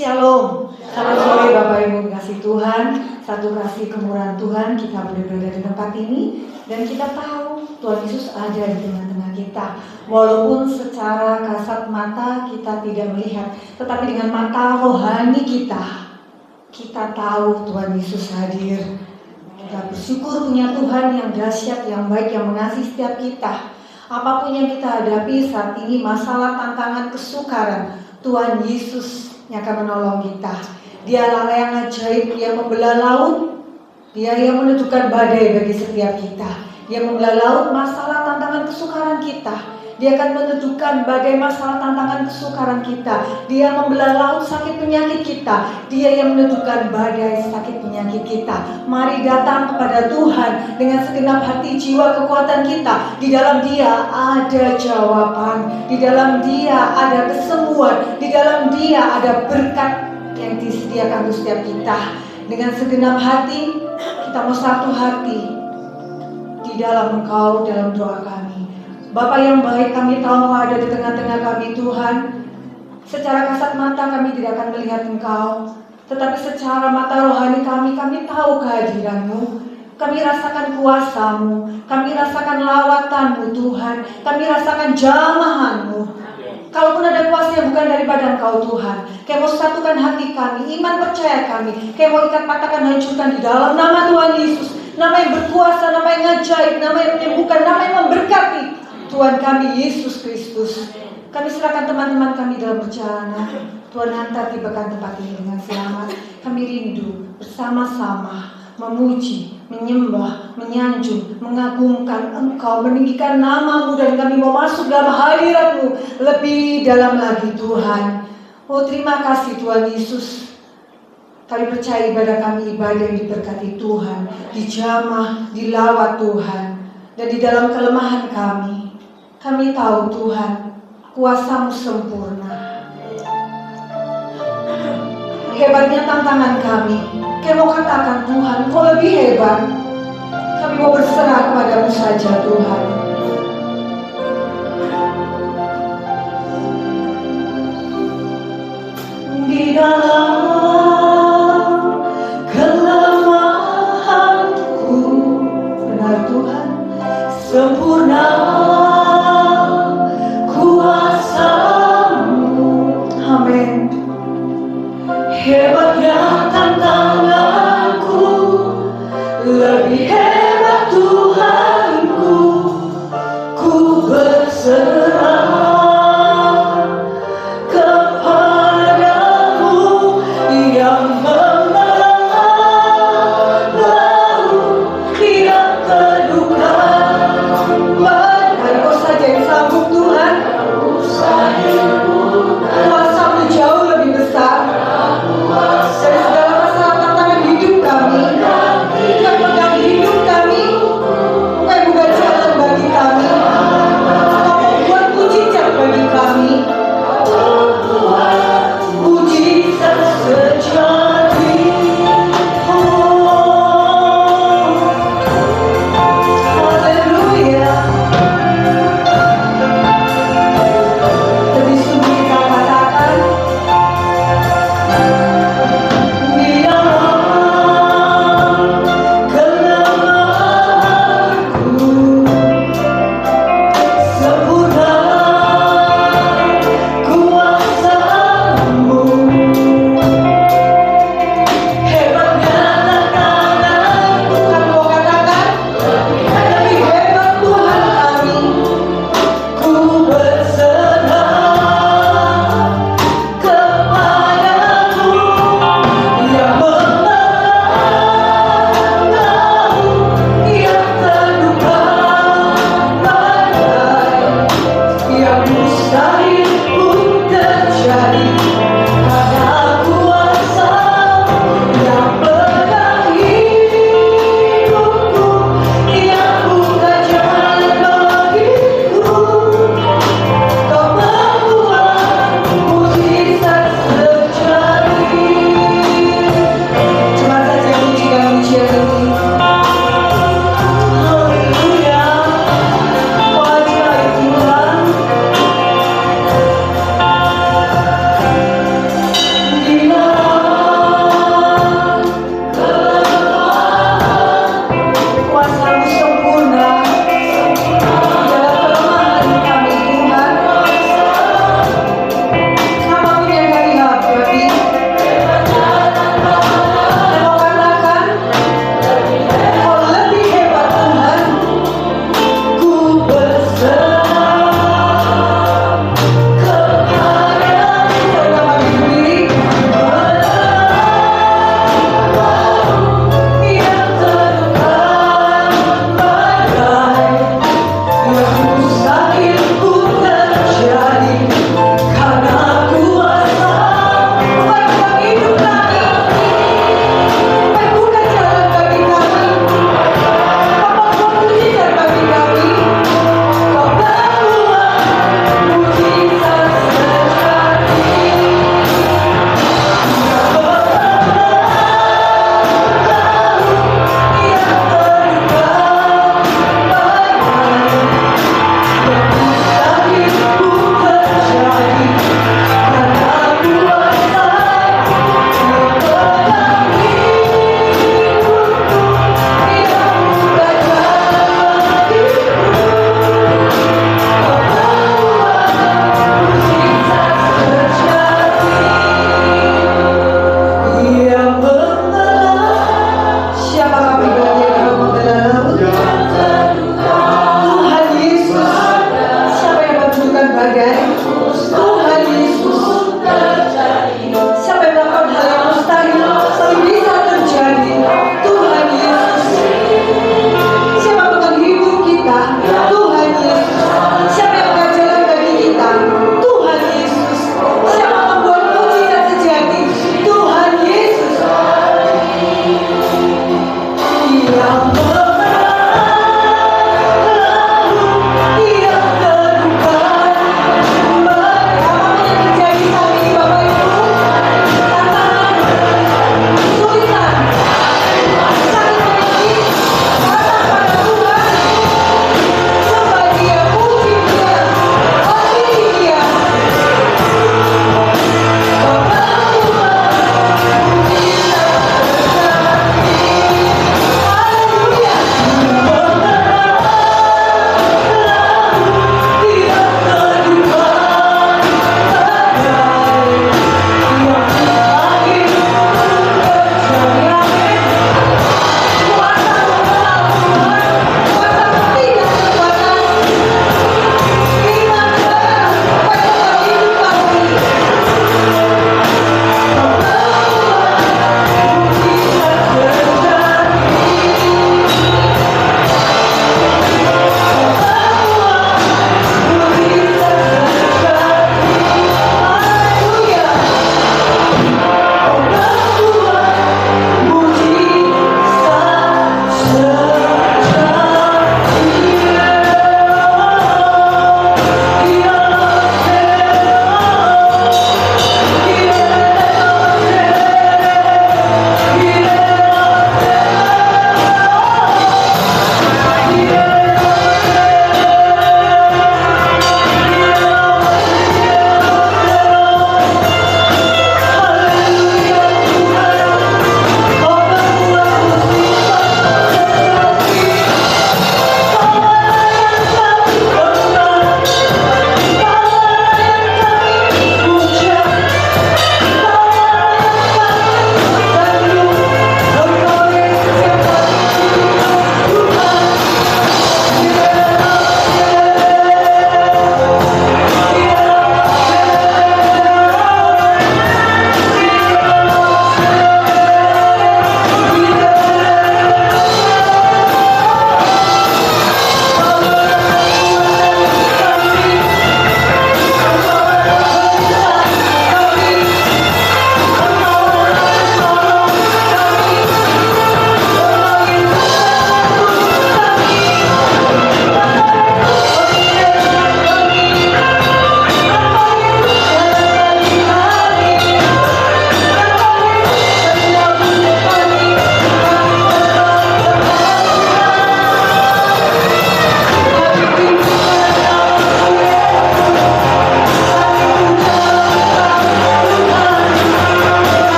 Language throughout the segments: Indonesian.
Shalom. Selamat sore Bapak Ibu kasih Tuhan. Satu kasih kemurahan Tuhan kita boleh berada di tempat ini. Dan kita tahu Tuhan Yesus ada di tengah-tengah kita. Walaupun secara kasat mata kita tidak melihat, tetapi dengan mata rohani kita tahu Tuhan Yesus hadir. Kita bersyukur punya Tuhan yang dahsyat, yang baik, yang mengasihi setiap kita. Apapun yang kita hadapi saat ini, masalah, tantangan, kesukaran, Tuhan Yesus yang akan menolong kita. Dia Allah yang ajaib, Dia membelah laut, Dia yang menentukan badai bagi setiap kita. Dia membelah laut, masalah, tantangan, kesukaran kita. Dia akan menentukan badai, masalah, tantangan, kesukaran kita. Dia membelah laut, sakit, penyakit kita. Dia yang menentukan badai, sakit, penyakit kita. Mari datang kepada Tuhan dengan segenap hati, jiwa, kekuatan kita. Di dalam Dia ada jawaban. Di dalam Dia ada kesembuhan. Di dalam Dia ada berkat yang disediakan untuk setiap kita. Dengan segenap hati, kita mau satu hati di dalam Engkau, dalam doa kami. Bapak yang baik, kami tahu Engkau ada di tengah-tengah kami Tuhan. Secara kasat mata kami tidak akan melihat Engkau, tetapi secara mata rohani kami tahu kehadiran-Mu. Kami rasakan kuasa-Mu, kami rasakan lawatan-Mu Tuhan, kami rasakan jamahan-Mu. Kalaupun ada kuasa yang bukan daripada Engkau Tuhan, Kau mau satukan hati kami, iman percaya kami, Kau mau ikat patahkan, hancurkan di dalam nama Tuhan Yesus. Nama yang berkuasa, nama yang ajaib, nama yang menyembuhkan, nama yang memberkati, Tuhan kami Yesus Kristus. Kami serahkan teman-teman kami dalam perjalanan. Tuhan hantar tibakan tempat ini dengan selamat. Kami rindu bersama-sama memuji, menyembah, menyanjung, mengagungkan Engkau, meninggikan nama-Mu, dan kami mau masuk dalam hadirat-Mu lebih dalam lagi Tuhan. Oh, terima kasih Tuhan Yesus. Kami percaya ibadah kami ibadah yang diberkati Tuhan, dijamah, dilawat Tuhan. Dan di dalam kelemahan kami tahu Tuhan, kuasa-Mu sempurna. Hebatnya tantangan kami mau katakan Tuhan, Kau lebih hebat. Kami mau berserah kepada-Mu saja Tuhan. Di dalam kelemahanku, benar Tuhan, sempurna kuasa-Mu. Amin. Hebatnya tantanganku, lebih hebat Tuhanku. Ku berserah kepadamu yang membelah laut tidak terduga. Hanya Kau saja yang sanggup Tuhan. Kuasa-Mu jauh lebih besar dari segala masalah tantangan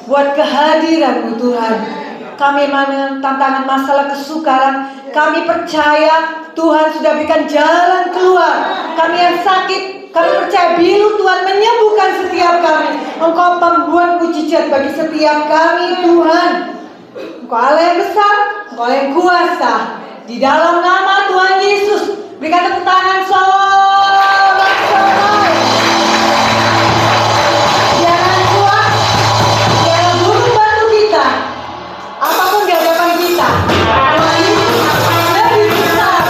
buat kehadiran-Mu Tuhan. Kami dengan tantangan masalah kesukaran, kami percaya Tuhan sudah berikan jalan keluar. Kami yang sakit, kami percaya biru Tuhan menyembuhkan setiap kami. Engkau pembuat mujizat bagi setiap kami Tuhan. Engkau Allah yang besar, Engkau Allah yang kuasa. Di dalam nama Tuhan Yesus, berikan tepuk tangan sorak-sorai. Jangan kuat, jangan buruk bantu kita. Apapun di hadapan kita, Tuhan Yesus lebih besar.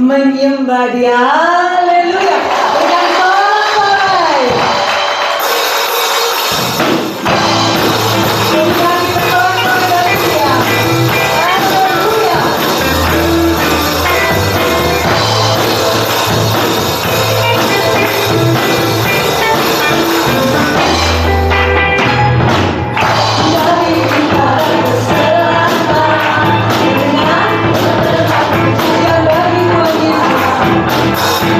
menyembah Dia. Haleluya. Berikan sorak-sorai. Berikan sorak-sorai dari Dia. Haleluya. Dari utara ke selatan dengan yang bagi Tuhan Yesus.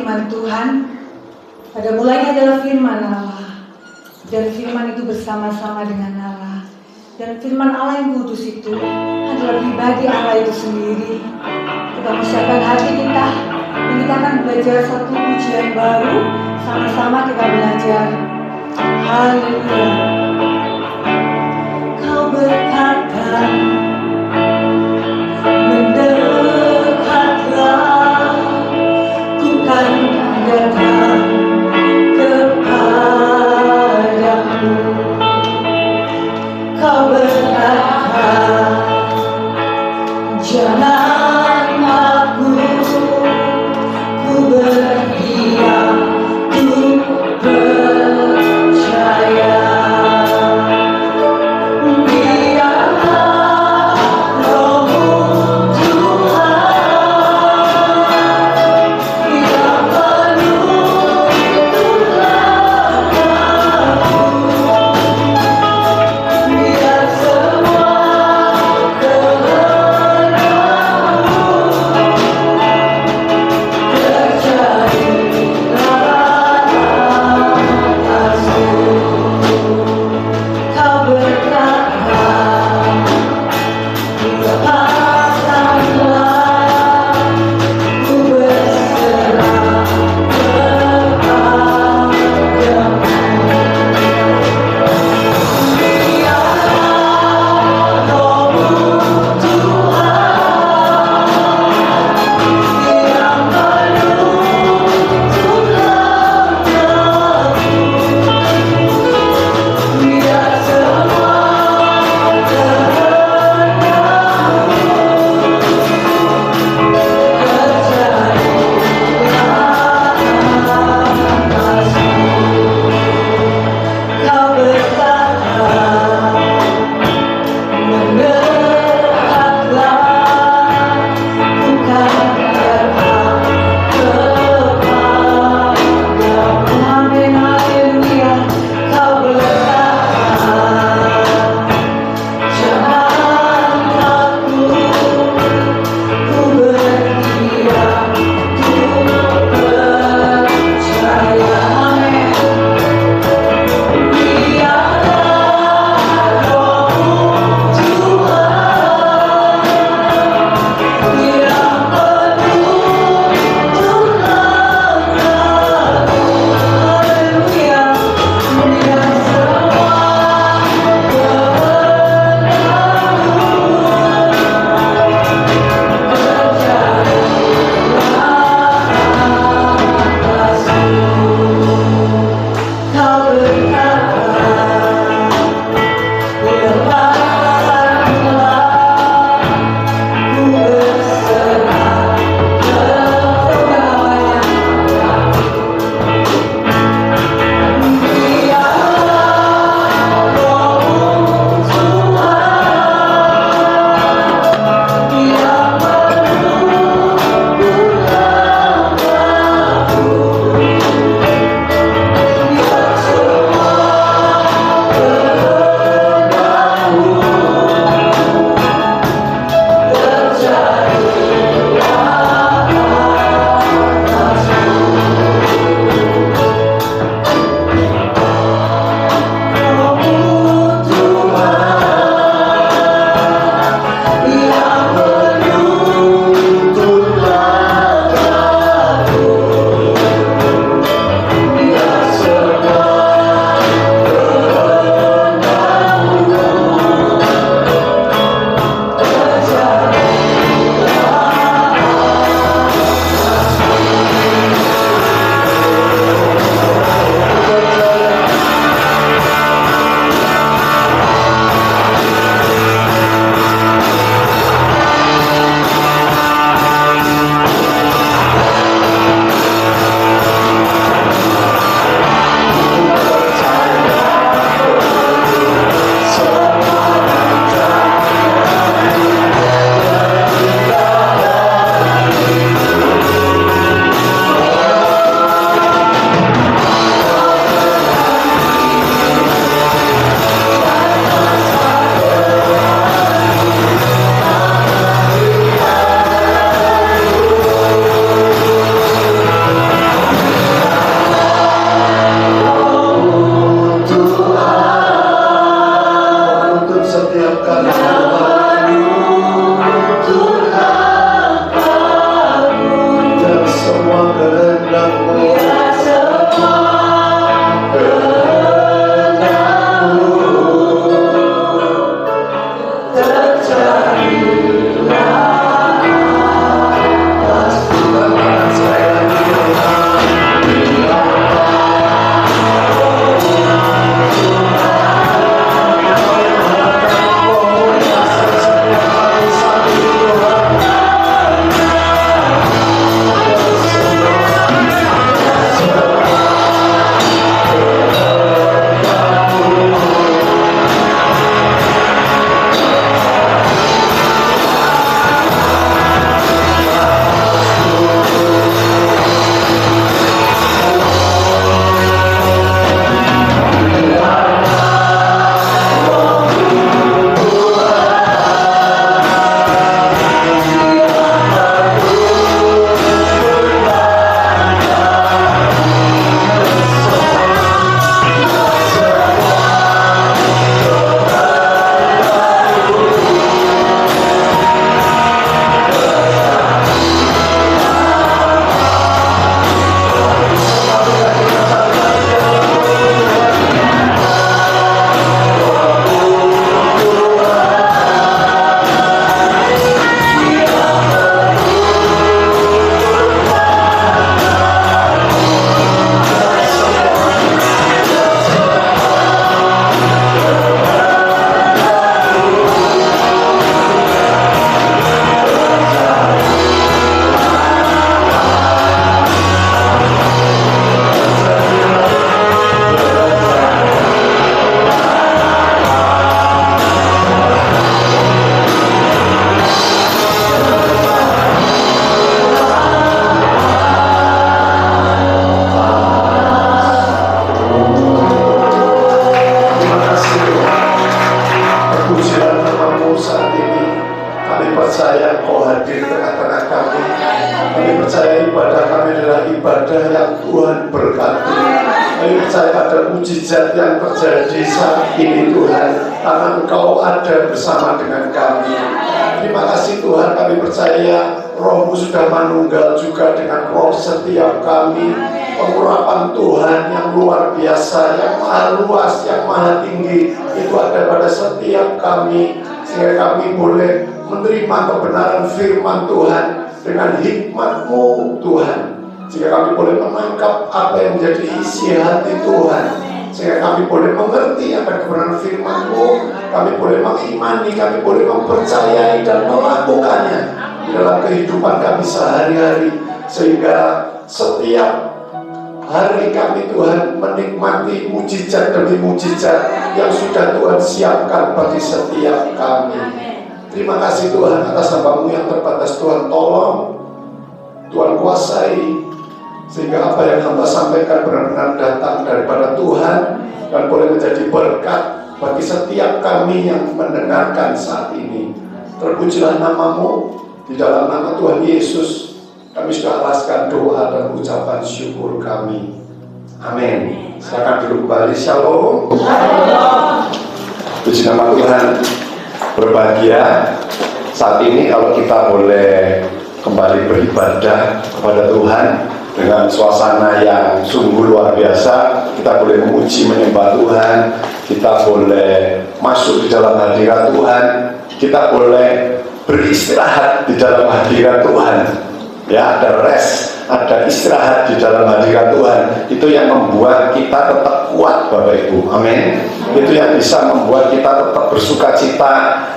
firman Tuhan. Pada mulanya adalah firman Allah, dan firman itu bersama-sama dengan Allah. Dan firman Allah yang kudus itu adalah pribadi Allah itu sendiri. Kita persiapkan hati kita, dan kita akan belajar satu pujian baru. Sama-sama kita belajar. Haleluya. Kau berkata, mendekatlah, ku kan datang kepadamu. Kau berkata, jangan aku, ku berdiam, ku percaya. Biarlah percaya pada mujizat yang terjadi saat ini Tuhan, karena Engkau ada bersama dengan kami. Terima kasih Tuhan, kami percaya Roh-Mu sudah manunggal juga dengan roh setiap kami. Pengurapan Tuhan yang luar biasa, yang maha luas, yang maha tinggi, itu ada pada setiap kami, sehingga kami boleh menerima kebenaran firman Tuhan dengan hikmat-Mu Tuhan, sehingga kami boleh menangkap apa yang menjadi isi hati Tuhan, sehingga kami boleh mengerti apa kebenaran firman-Mu, kami boleh mengimani, kami boleh mempercayai dan melakukannya di dalam kehidupan kami sehari-hari, sehingga setiap hari kami Tuhan menikmati mujizat demi mujizat yang sudah Tuhan siapkan bagi setiap kami. Terima kasih Tuhan atas hamba-Mu yang terbatas. Tuhan tolong, Tuhan kuasai, sehingga apa yang hamba sampaikan benar-benar datang daripada Tuhan dan boleh menjadi berkat bagi setiap kami yang mendengarkan saat ini. Terpujilah nama-Mu, di dalam nama Tuhan Yesus kami sudah alaskan doa dan ucapan syukur kami. Amin. Silakan duduk kembali. Shalom. Puji nama Tuhan. Berbahagia saat ini kalau kita boleh kembali beribadah kepada Tuhan dengan suasana yang sungguh luar biasa. Kita boleh memuji menyembah Tuhan, kita boleh masuk di dalam hadirat Tuhan, kita boleh beristirahat di dalam hadirat Tuhan. Ya, ada rest, ada istirahat di dalam hadirat Tuhan. Itu yang membuat kita tetap kuat, Bapak Ibu. Amin. Itu yang bisa membuat kita tetap bersuka cita.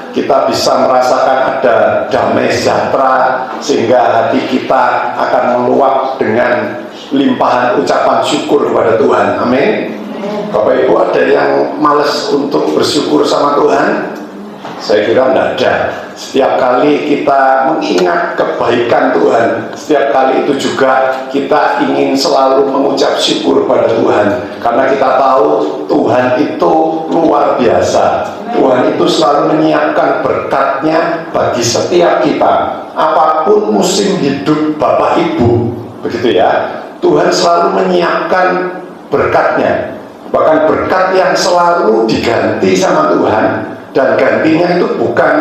Kita bisa merasakan ada damai sejahtera, sehingga hati kita akan meluap dengan limpahan ucapan syukur kepada Tuhan. Amin. Bapak Ibu, ada yang males untuk bersyukur sama Tuhan? Saya kira tidak ada. Setiap kali kita mengingat kebaikan Tuhan, setiap kali itu juga kita ingin selalu mengucap syukur pada Tuhan, karena kita tahu Tuhan itu luar biasa. Tuhan itu selalu menyiapkan berkat-Nya bagi setiap kita, apapun musim hidup Bapak Ibu, begitu ya. Tuhan selalu menyiapkan berkat-Nya, bahkan berkat yang selalu diganti sama Tuhan, dan gantinya itu bukan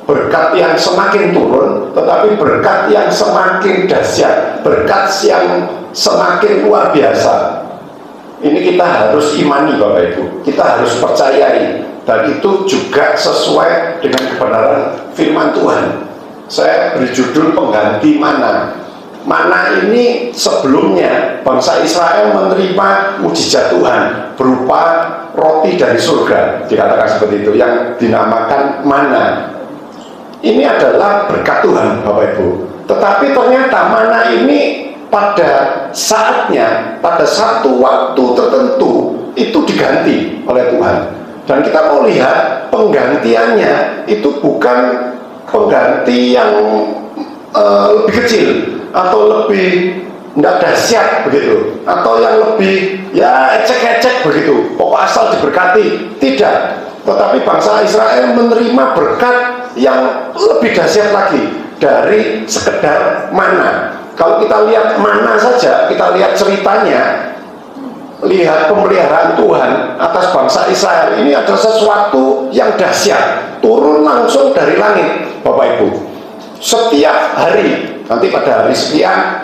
berkat yang semakin turun, tetapi berkat yang semakin dahsyat, berkat yang semakin luar biasa. Ini kita harus imani, Bapak Ibu, kita harus percayai, dan itu juga sesuai dengan kebenaran firman Tuhan. Saya beri judul pengganti mana. Mana ini sebelumnya bangsa Israel menerima mujizat Tuhan berupa roti dari surga, dikatakan seperti itu, yang dinamakan mana. Ini adalah berkat Tuhan, Bapak Ibu. Tetapi ternyata mana ini pada saatnya, pada satu waktu tertentu itu diganti oleh Tuhan. Dan kita mau lihat penggantiannya itu bukan pengganti yang lebih kecil atau lebih tidak dahsyat begitu, atau yang lebih ya ecek-ecek begitu, pokok asal diberkati. Tidak. Tetapi bangsa Israel menerima berkat yang lebih dahsyat lagi dari sekedar mana. Kalau kita lihat mana saja, kita lihat ceritanya, lihat pemeliharaan Tuhan atas bangsa Israel, ini adalah sesuatu yang dahsyat, turun langsung dari langit, Bapak Ibu. Setiap hari, nanti pada hari sekian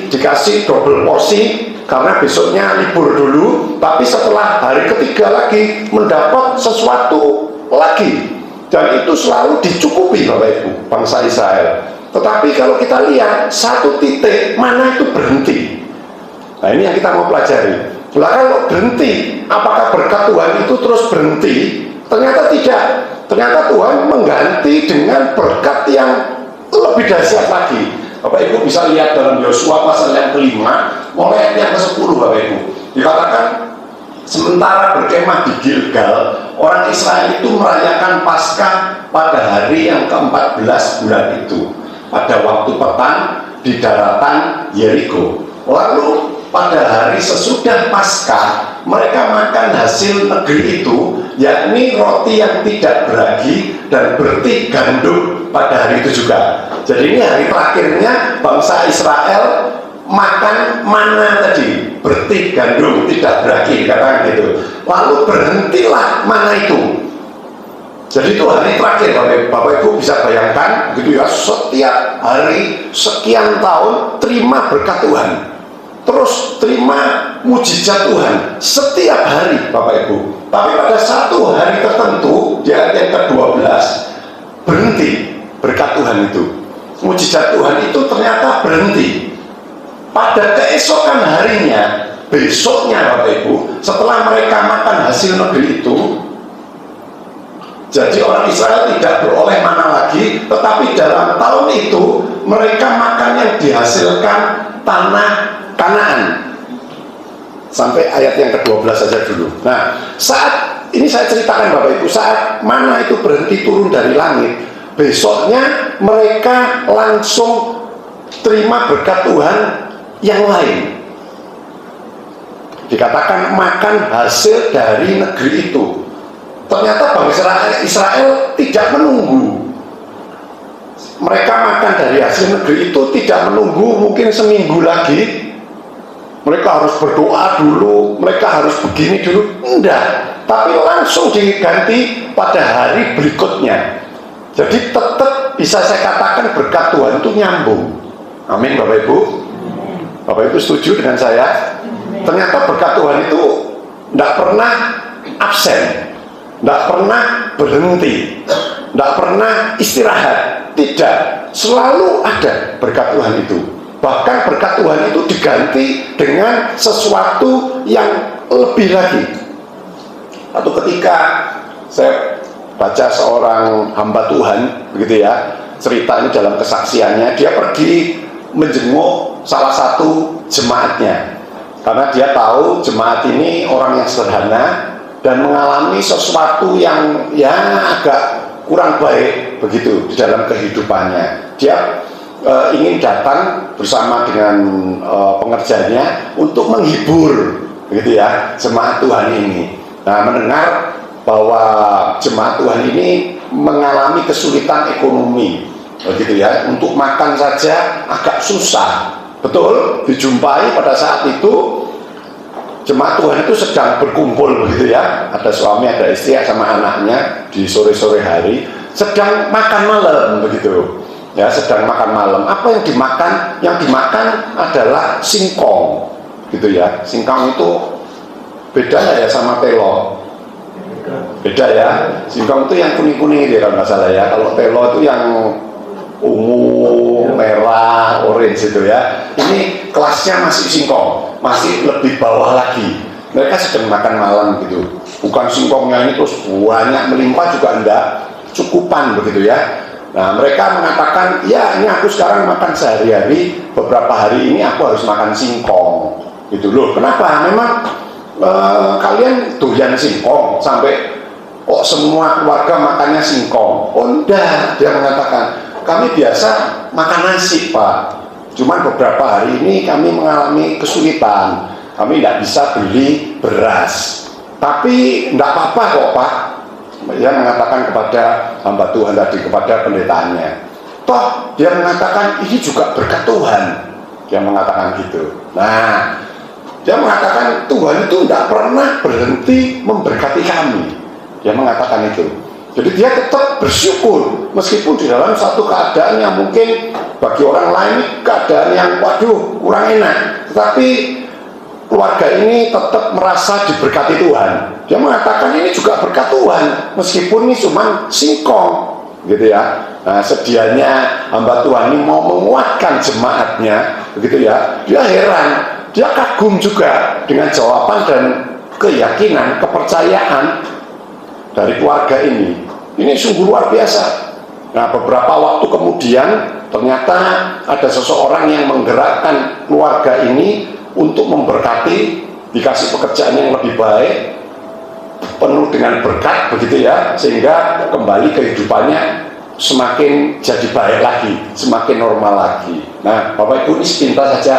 dikasih double porsi, karena besoknya libur dulu, tapi setelah hari ketiga lagi mendapat sesuatu lagi, dan itu selalu dicukupi, Bapak Ibu, bangsa Israel. Tetapi kalau kita lihat satu titik mana itu berhenti. Nah, ini yang kita mau pelajari. Nah, kalau berhenti, apakah berkat Tuhan itu terus berhenti? Ternyata tidak. Ternyata Tuhan mengganti dengan berkat yang lebih dahsyat lagi. Bapak Ibu bisa lihat dalam Yosua pasal yang kelima, mulai ayat yang ke-10, Bapak Ibu. Dikatakan, sementara berkemah di Gilgal, orang Israel itu merayakan Paskah pada hari yang ke-14 bulan itu, pada waktu petang di daratan Yeriko. Lalu pada hari sesudah Paskah, mereka makan hasil negeri itu, yakni roti yang tidak beragi dan berti gandum pada hari itu juga. Jadi ini hari terakhirnya bangsa Israel makan mana tadi, bertik gandum tidak berakhir, katakan gitu. Lalu berhentilah mana itu. Jadi itu hari terakhir, Bapak Ibu bisa bayangkan gitu ya, setiap hari sekian tahun terima berkat Tuhan, terus terima mujizat Tuhan setiap hari, Bapak Ibu. Tapi pada satu hari tertentu di ayat yang ke-12 berhenti berkat Tuhan itu, mujizat Tuhan itu ternyata berhenti. Pada keesokan harinya, besoknya Bapak Ibu, setelah mereka makan hasil negeri itu, jadi orang Israel tidak beroleh mana lagi, tetapi dalam tahun itu mereka makan yang dihasilkan tanah Kanaan. Sampai ayat yang ke-12 saja dulu. Nah, saat ini saya ceritakan Bapak Ibu, saat mana itu berhenti turun dari langit, besoknya mereka langsung terima berkat Tuhan yang lain. Dikatakan makan hasil dari negeri itu. Ternyata bangsa Israel tidak menunggu. Mereka makan dari hasil negeri itu tidak menunggu mungkin seminggu lagi. Mereka harus berdoa dulu, mereka harus begini dulu. Enggak, tapi langsung diganti pada hari berikutnya. Jadi tetap bisa saya katakan berkat Tuhan itu nyambung. Amin Bapak Ibu. Bapak Ibu setuju dengan saya? Ternyata berkat Tuhan itu tidak pernah absen, tidak pernah berhenti, tidak pernah istirahat. Tidak, selalu ada berkat Tuhan itu. Bahkan berkat Tuhan itu diganti dengan sesuatu yang lebih lagi. Atau ketika saya baca seorang hamba Tuhan, begitu ya, cerita ini dalam kesaksiannya, dia pergi menjenguk salah satu jemaatnya. Karena dia tahu jemaat ini orang yang sederhana dan mengalami sesuatu yang ya agak kurang baik begitu di dalam kehidupannya. Dia ingin datang bersama dengan pengerjanya untuk menghibur begitu ya jemaat Tuhan ini. Nah, mendengar bahwa jemaat Tuhan ini mengalami kesulitan ekonomi begitu ya, untuk makan saja agak susah. Betul, dijumpai pada saat itu jemaat Tuhan itu sedang berkumpul begitu ya, ada suami, ada istri, sama anaknya di sore-sore hari sedang makan malam begitu ya, sedang makan malam. Apa yang dimakan? Yang dimakan adalah singkong gitu ya. Singkong itu beda ya sama telo? Beda ya. Singkong itu yang kuning-kuning gitu kalau nggak salah ya. Kalau telo itu yang ungu, merah, orange itu ya. Ini kelasnya masih singkong, masih lebih bawah lagi. Mereka sedang makan malam gitu. Bukan singkongnya ini terus banyak melimpah juga enggak, cukupan begitu ya. Nah, mereka mengatakan, ya ini aku sekarang makan sehari-hari, beberapa hari ini aku harus makan singkong gitu loh. Kenapa? Memang kalian doyan singkong sampai kok semua keluarga makannya singkong? Oh enggak, dia mengatakan, kami biasa makan nasi Pak, cuman beberapa hari ini kami mengalami kesulitan, kami tidak bisa beli beras. Tapi tidak apa-apa kok Pak, dia mengatakan kepada hamba Tuhan tadi, kepada pendetanya. Toh dia mengatakan ini juga berkat Tuhan, dia mengatakan gitu. Nah, dia mengatakan Tuhan itu tidak pernah berhenti memberkati kami, dia mengatakan itu. Jadi dia tetap bersyukur meskipun di dalam satu keadaan yang mungkin bagi orang lain keadaan yang waduh kurang enak, tetapi keluarga ini tetap merasa diberkati Tuhan. Dia mengatakan ini juga berkat Tuhan meskipun ini cuma singkong gitu ya. Nah, sedianya hamba Tuhan ini mau menguatkan jemaatnya begitu ya. Dia heran, dia kagum juga dengan jawaban dan keyakinan, kepercayaan dari keluarga ini. Ini sungguh luar biasa. Nah, beberapa waktu kemudian ternyata ada seseorang yang menggerakkan keluarga ini untuk memberkati, dikasih pekerjaan yang lebih baik, penuh dengan berkat begitu ya, sehingga kembali kehidupannya semakin jadi baik lagi, semakin normal lagi. Nah, Bapak Ibu, ini sepintas saja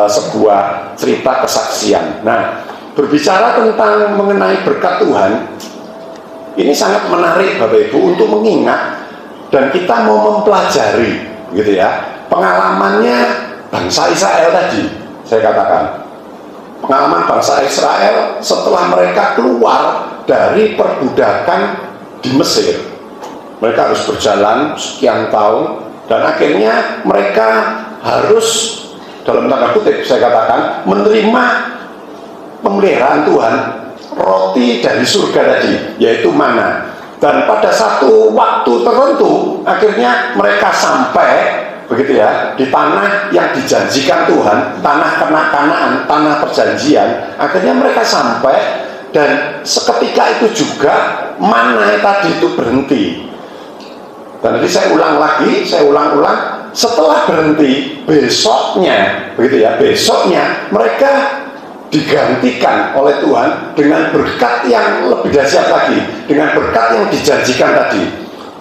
sebuah cerita kesaksian. Nah, berbicara tentang mengenai berkat Tuhan, ini sangat menarik Bapak Ibu untuk mengingat dan kita mau mempelajari gitu ya. Pengalamannya bangsa Israel tadi, saya katakan pengalaman bangsa Israel setelah mereka keluar dari perbudakan di Mesir. Mereka harus berjalan sekian tahun dan akhirnya mereka harus, dalam tanda kutip saya katakan, menerima pemeliharaan Tuhan, roti dari surga tadi, yaitu manna. Dan pada satu waktu tertentu akhirnya mereka sampai, begitu ya, di tanah yang dijanjikan Tuhan, tanah Kanaan, tanah perjanjian. Akhirnya mereka sampai, dan seketika itu juga manna tadi itu berhenti. Dan nanti saya ulang lagi, saya ulang-ulang, setelah berhenti, besoknya, begitu ya, besoknya mereka digantikan oleh Tuhan dengan berkat yang lebih dahsyat lagi, dengan berkat yang dijanjikan tadi.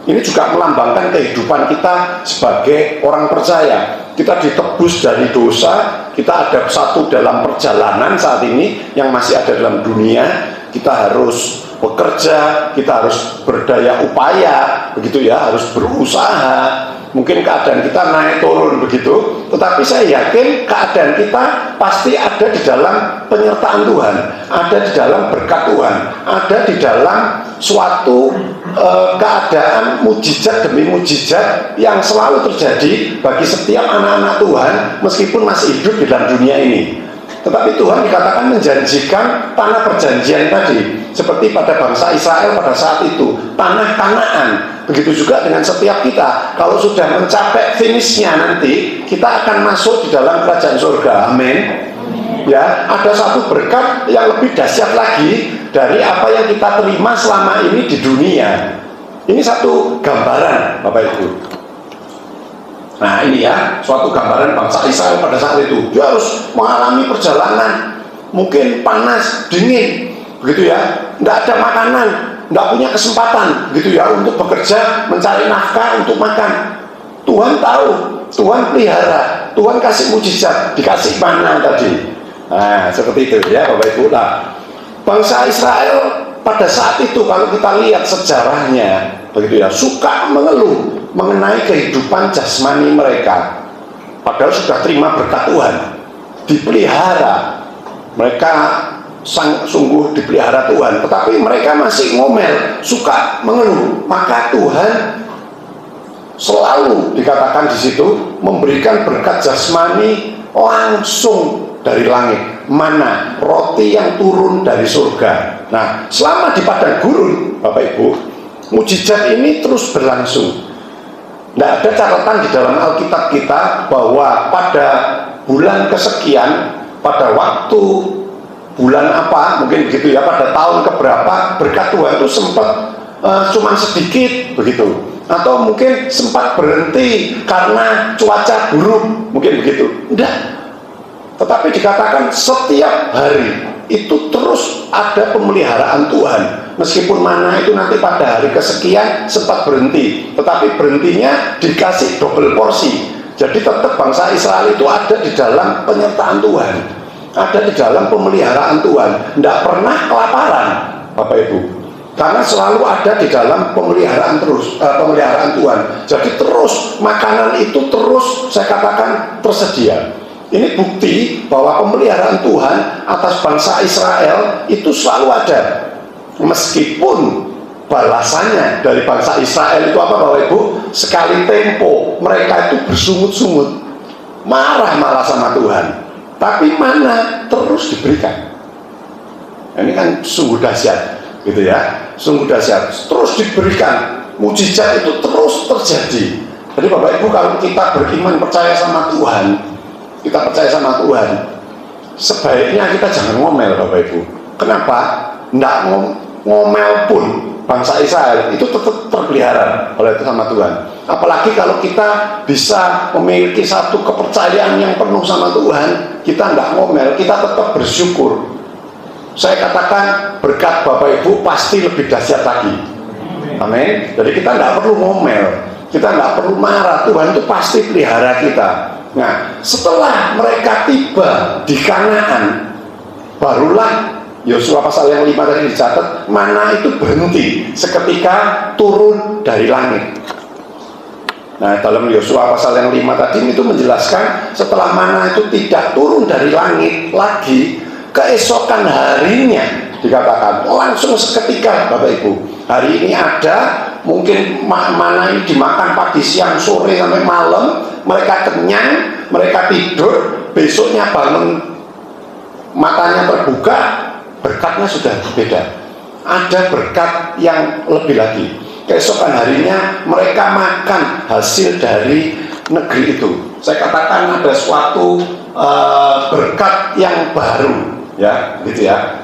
Ini juga melambangkan kehidupan kita sebagai orang percaya. Kita ditebus dari dosa, kita ada satu dalam perjalanan saat ini yang masih ada dalam dunia. Kita harus bekerja, kita harus berdaya upaya, begitu ya, harus berusaha. Mungkin keadaan kita naik turun begitu, tetapi saya yakin keadaan kita pasti ada di dalam penyertaan Tuhan, ada di dalam berkat Tuhan, ada di dalam suatu keadaan mujizat demi mujizat yang selalu terjadi bagi setiap anak-anak Tuhan meskipun masih hidup di dalam dunia ini. Tetapi Tuhan dikatakan menjanjikan tanah perjanjian tadi, seperti pada bangsa Israel pada saat itu, tanah Kanaan. Begitu juga dengan setiap kita, kalau sudah mencapai finishnya nanti, kita akan masuk di dalam kerajaan surga. Amin. Ya, ada satu berkat yang lebih dahsyat lagi dari apa yang kita terima selama ini di dunia. Ini satu gambaran, Bapak Ibu. Nah ini ya, suatu gambaran bangsa Israel pada saat itu. Dia harus mengalami perjalanan, mungkin panas, dingin, begitu ya, nggak ada makanan, nggak punya kesempatan, gitu ya, untuk bekerja, mencari nafkah untuk makan. Tuhan tahu, Tuhan pelihara, Tuhan kasih mujizat, dikasih manna tadi. Nah seperti itu ya Bapak Ibu. Nah, bangsa Israel pada saat itu kalau kita lihat sejarahnya, begitu ya, suka mengeluh mengenai kehidupan jasmani mereka, padahal sudah terima berkat Tuhan, dipelihara, mereka sungguh dipelihara Tuhan, tetapi mereka masih ngomel, suka mengeluh. Maka Tuhan selalu dikatakan di situ memberikan berkat jasmani langsung dari langit, manna, roti yang turun dari surga. Nah, selama di padang gurun, Bapak Ibu, mujizat ini terus berlangsung. Tidak ada catatan di dalam Alkitab kita bahwa pada bulan kesekian, pada waktu bulan apa, mungkin begitu ya, pada tahun keberapa berkat Tuhan itu sempat cuma sedikit begitu, atau mungkin sempat berhenti karena cuaca buruk, mungkin begitu. Tidak. Tetapi dikatakan setiap hari itu terus ada pemeliharaan Tuhan. Meskipun manna itu nanti pada hari kesekian sempat berhenti, tetapi berhentinya dikasih double porsi. Jadi tetap bangsa Israel itu ada di dalam penyertaan Tuhan, ada di dalam pemeliharaan Tuhan, tidak pernah kelaparan, Bapak Ibu, karena selalu ada di dalam pemeliharaan pemeliharaan Tuhan. Jadi terus makanan itu terus, saya katakan, tersedia. Ini bukti bahwa pemeliharaan Tuhan atas bangsa Israel itu selalu ada. Meskipun balasannya dari bangsa Israel itu apa, Bapak Ibu? Sekali tempo mereka itu bersungut-sungut, marah-marah sama Tuhan, tapi mana terus diberikan. Ini kan sungguh dahsyat, gitu ya, sungguh dahsyat, terus diberikan, mujizat itu terus terjadi. Jadi Bapak Ibu, kalau kita beriman percaya sama Tuhan, kita percaya sama Tuhan, sebaiknya kita jangan ngomel, Bapak Ibu. Kenapa? Nggak ngomel pun bangsa Israel itu tetap terpelihara oleh sama Tuhan. Apalagi kalau kita bisa memiliki satu kepercayaan yang penuh sama Tuhan, kita nggak ngomel, kita tetap bersyukur. Saya katakan berkat Bapak Ibu pasti lebih dahsyat lagi. Amin. Jadi kita nggak perlu ngomel, kita nggak perlu marah. Tuhan itu pasti pelihara kita. Nah, setelah mereka tiba di Kanaan, barulah Yosua pasal yang 5 tadi dicatat, manna itu berhenti seketika turun dari langit. Nah, dalam Yosua pasal yang 5 tadi itu menjelaskan setelah mana itu tidak turun dari langit lagi, keesokan harinya dikatakan langsung seketika, Bapak Ibu. Hari ini ada, mungkin mana ini dimakan pagi, siang, sore sampai malam, mereka kenyang, mereka tidur, besoknya bangun matanya terbuka, berkatnya sudah berbeda. Ada berkat yang lebih lagi. Keesokan harinya mereka makan hasil dari negeri itu. Saya katakan ada suatu berkat yang baru, ya, gitu ya.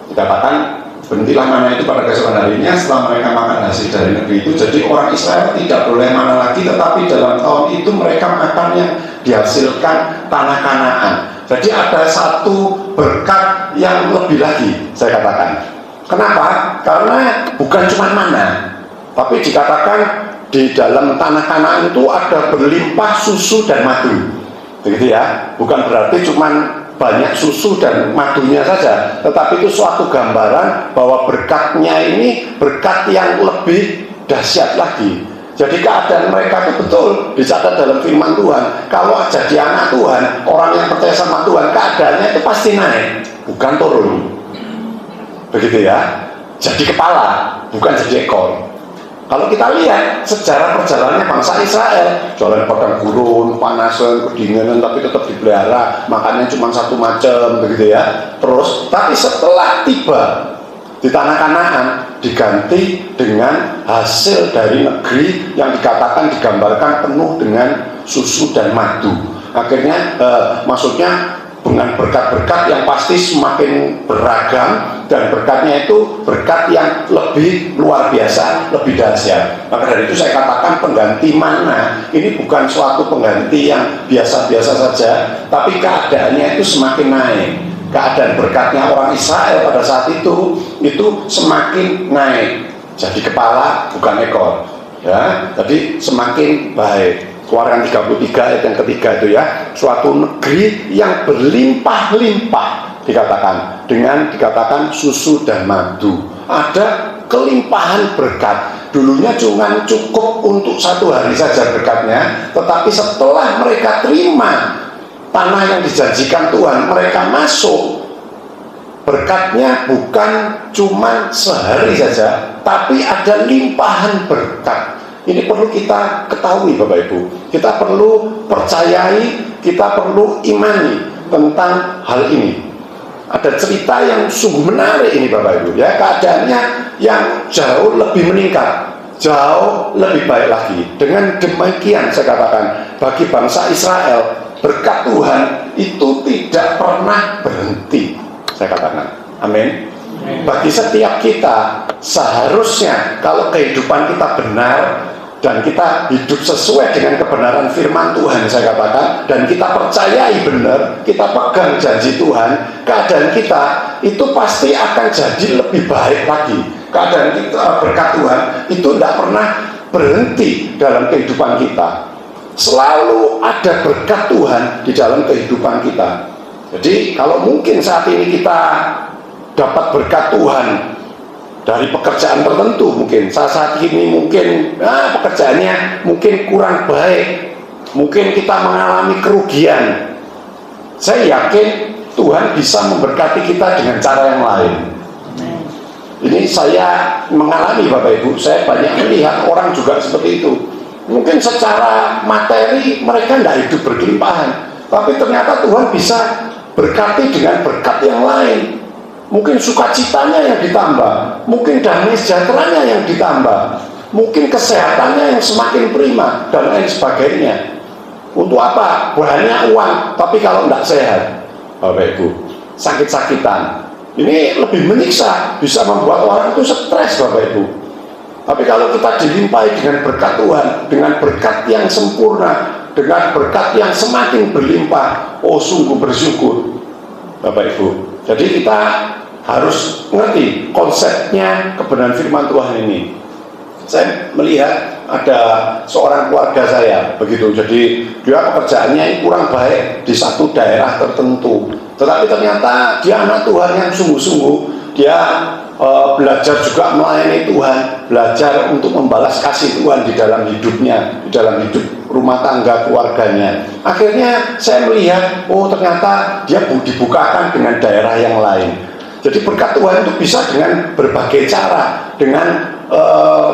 Dikatakan berhentilah mana itu pada keesokan harinya setelah mereka makan hasil dari negeri itu. Jadi orang Israel tidak boleh mana lagi, tetapi dalam tahun itu mereka makan yang dihasilkan tanah Kanaan. Jadi ada satu berkat yang lebih lagi, saya katakan. Kenapa? Karena bukan cuma mana, tapi dikatakan di dalam tanah Kanaan itu ada berlimpah susu dan madu, begitu ya. Bukan berarti cuma banyak susu dan madunya saja, tetapi itu suatu gambaran bahwa berkatnya ini berkat yang lebih dahsyat lagi. Jadi keadaan mereka itu betul dicatat dalam firman Tuhan. Kalau jadi anak Tuhan, orang yang percaya sama Tuhan, keadaannya itu pasti naik, bukan turun. Begitu ya. Jadi kepala, bukan jadi ekor. Kalau kita lihat sejarah perjalanannya bangsa Israel, jalan padang gurun, panasan, kedinginan, tapi tetap dipelihara, makannya cuma satu macam, begitu ya. Terus, tapi setelah tiba di tanah Kanaan, diganti dengan hasil dari negeri yang dikatakan digambarkan penuh dengan susu dan madu. Akhirnya, maksudnya dengan berkat-berkat yang pasti semakin beragam, dan berkatnya itu berkat yang lebih luar biasa, lebih dahsyat. Maka dari itu saya katakan pengganti mana ini bukan suatu pengganti yang biasa-biasa saja, tapi keadaannya itu semakin naik. Keadaan berkatnya orang Israel pada saat itu semakin naik. Jadi kepala bukan ekor, ya. Jadi semakin baik. Keluaran 33 ayat yang ketiga itu ya, suatu negeri yang berlimpah-limpah dikatakan susu dan madu. Ada kelimpahan berkat. Dulunya cuma cukup untuk satu hari saja berkatnya, tetapi setelah mereka terima tanah yang dijanjikan Tuhan, mereka masuk, berkatnya bukan cuma sehari saja, tapi ada limpahan berkat. Ini perlu kita ketahui, Bapak Ibu. Kita perlu percayai, kita perlu imani tentang hal ini. Ada cerita yang sungguh menarik ini, Bapak Ibu, ya. Keadaannya yang jauh lebih meningkat, jauh lebih baik lagi. Dengan demikian saya katakan, bagi bangsa Israel, berkat Tuhan itu tidak pernah berhenti, saya katakan. Amin. Bagi setiap kita, seharusnya kalau kehidupan kita benar dan kita hidup sesuai dengan kebenaran firman Tuhan, saya katakan, dan kita percayai benar, kita pegang janji Tuhan, keadaan kita itu pasti akan jadi lebih baik lagi. Keadaan kita, berkat Tuhan itu tidak pernah berhenti dalam kehidupan kita. Selalu ada berkat Tuhan di dalam kehidupan kita. Jadi kalau mungkin saat ini kita dapat berkat Tuhan dari pekerjaan tertentu, mungkin saat ini mungkin pekerjaannya mungkin kurang baik, mungkin kita mengalami kerugian. Saya yakin Tuhan bisa memberkati kita dengan cara yang lain. Ini saya mengalami, Bapak Ibu, saya banyak melihat orang juga seperti itu. Mungkin secara materi mereka tidak hidup berkelimpahan, tapi ternyata Tuhan bisa berkati dengan berkat yang lain. Mungkin sukacitanya yang ditambah, mungkin damai sejahteranya yang ditambah, mungkin kesehatannya yang semakin prima, dan lain sebagainya. Untuk apa? Banyak uang, tapi kalau tidak sehat, Bapak Ibu, sakit-sakitan. Ini lebih menyiksa, bisa membuat orang itu stres, Bapak Ibu. Tapi kalau kita dilimpahi dengan berkat Tuhan, dengan berkat yang sempurna, dengan berkat yang semakin berlimpah, oh sungguh bersyukur, Bapak Ibu. Jadi kita harus ngerti konsepnya kebenaran firman Tuhan ini. Saya melihat ada seorang keluarga saya begitu, jadi dia pekerjaannya kurang baik di satu daerah tertentu, tetapi ternyata dia anak Tuhan yang sungguh-sungguh. Dia belajar juga melayani Tuhan, belajar untuk membalas kasih Tuhan di dalam hidupnya, di dalam hidup rumah tangga keluarganya. Akhirnya saya melihat, oh ternyata dia dibukakan dengan daerah yang lain. Jadi berkat Tuhan itu bisa dengan berbagai cara, dengan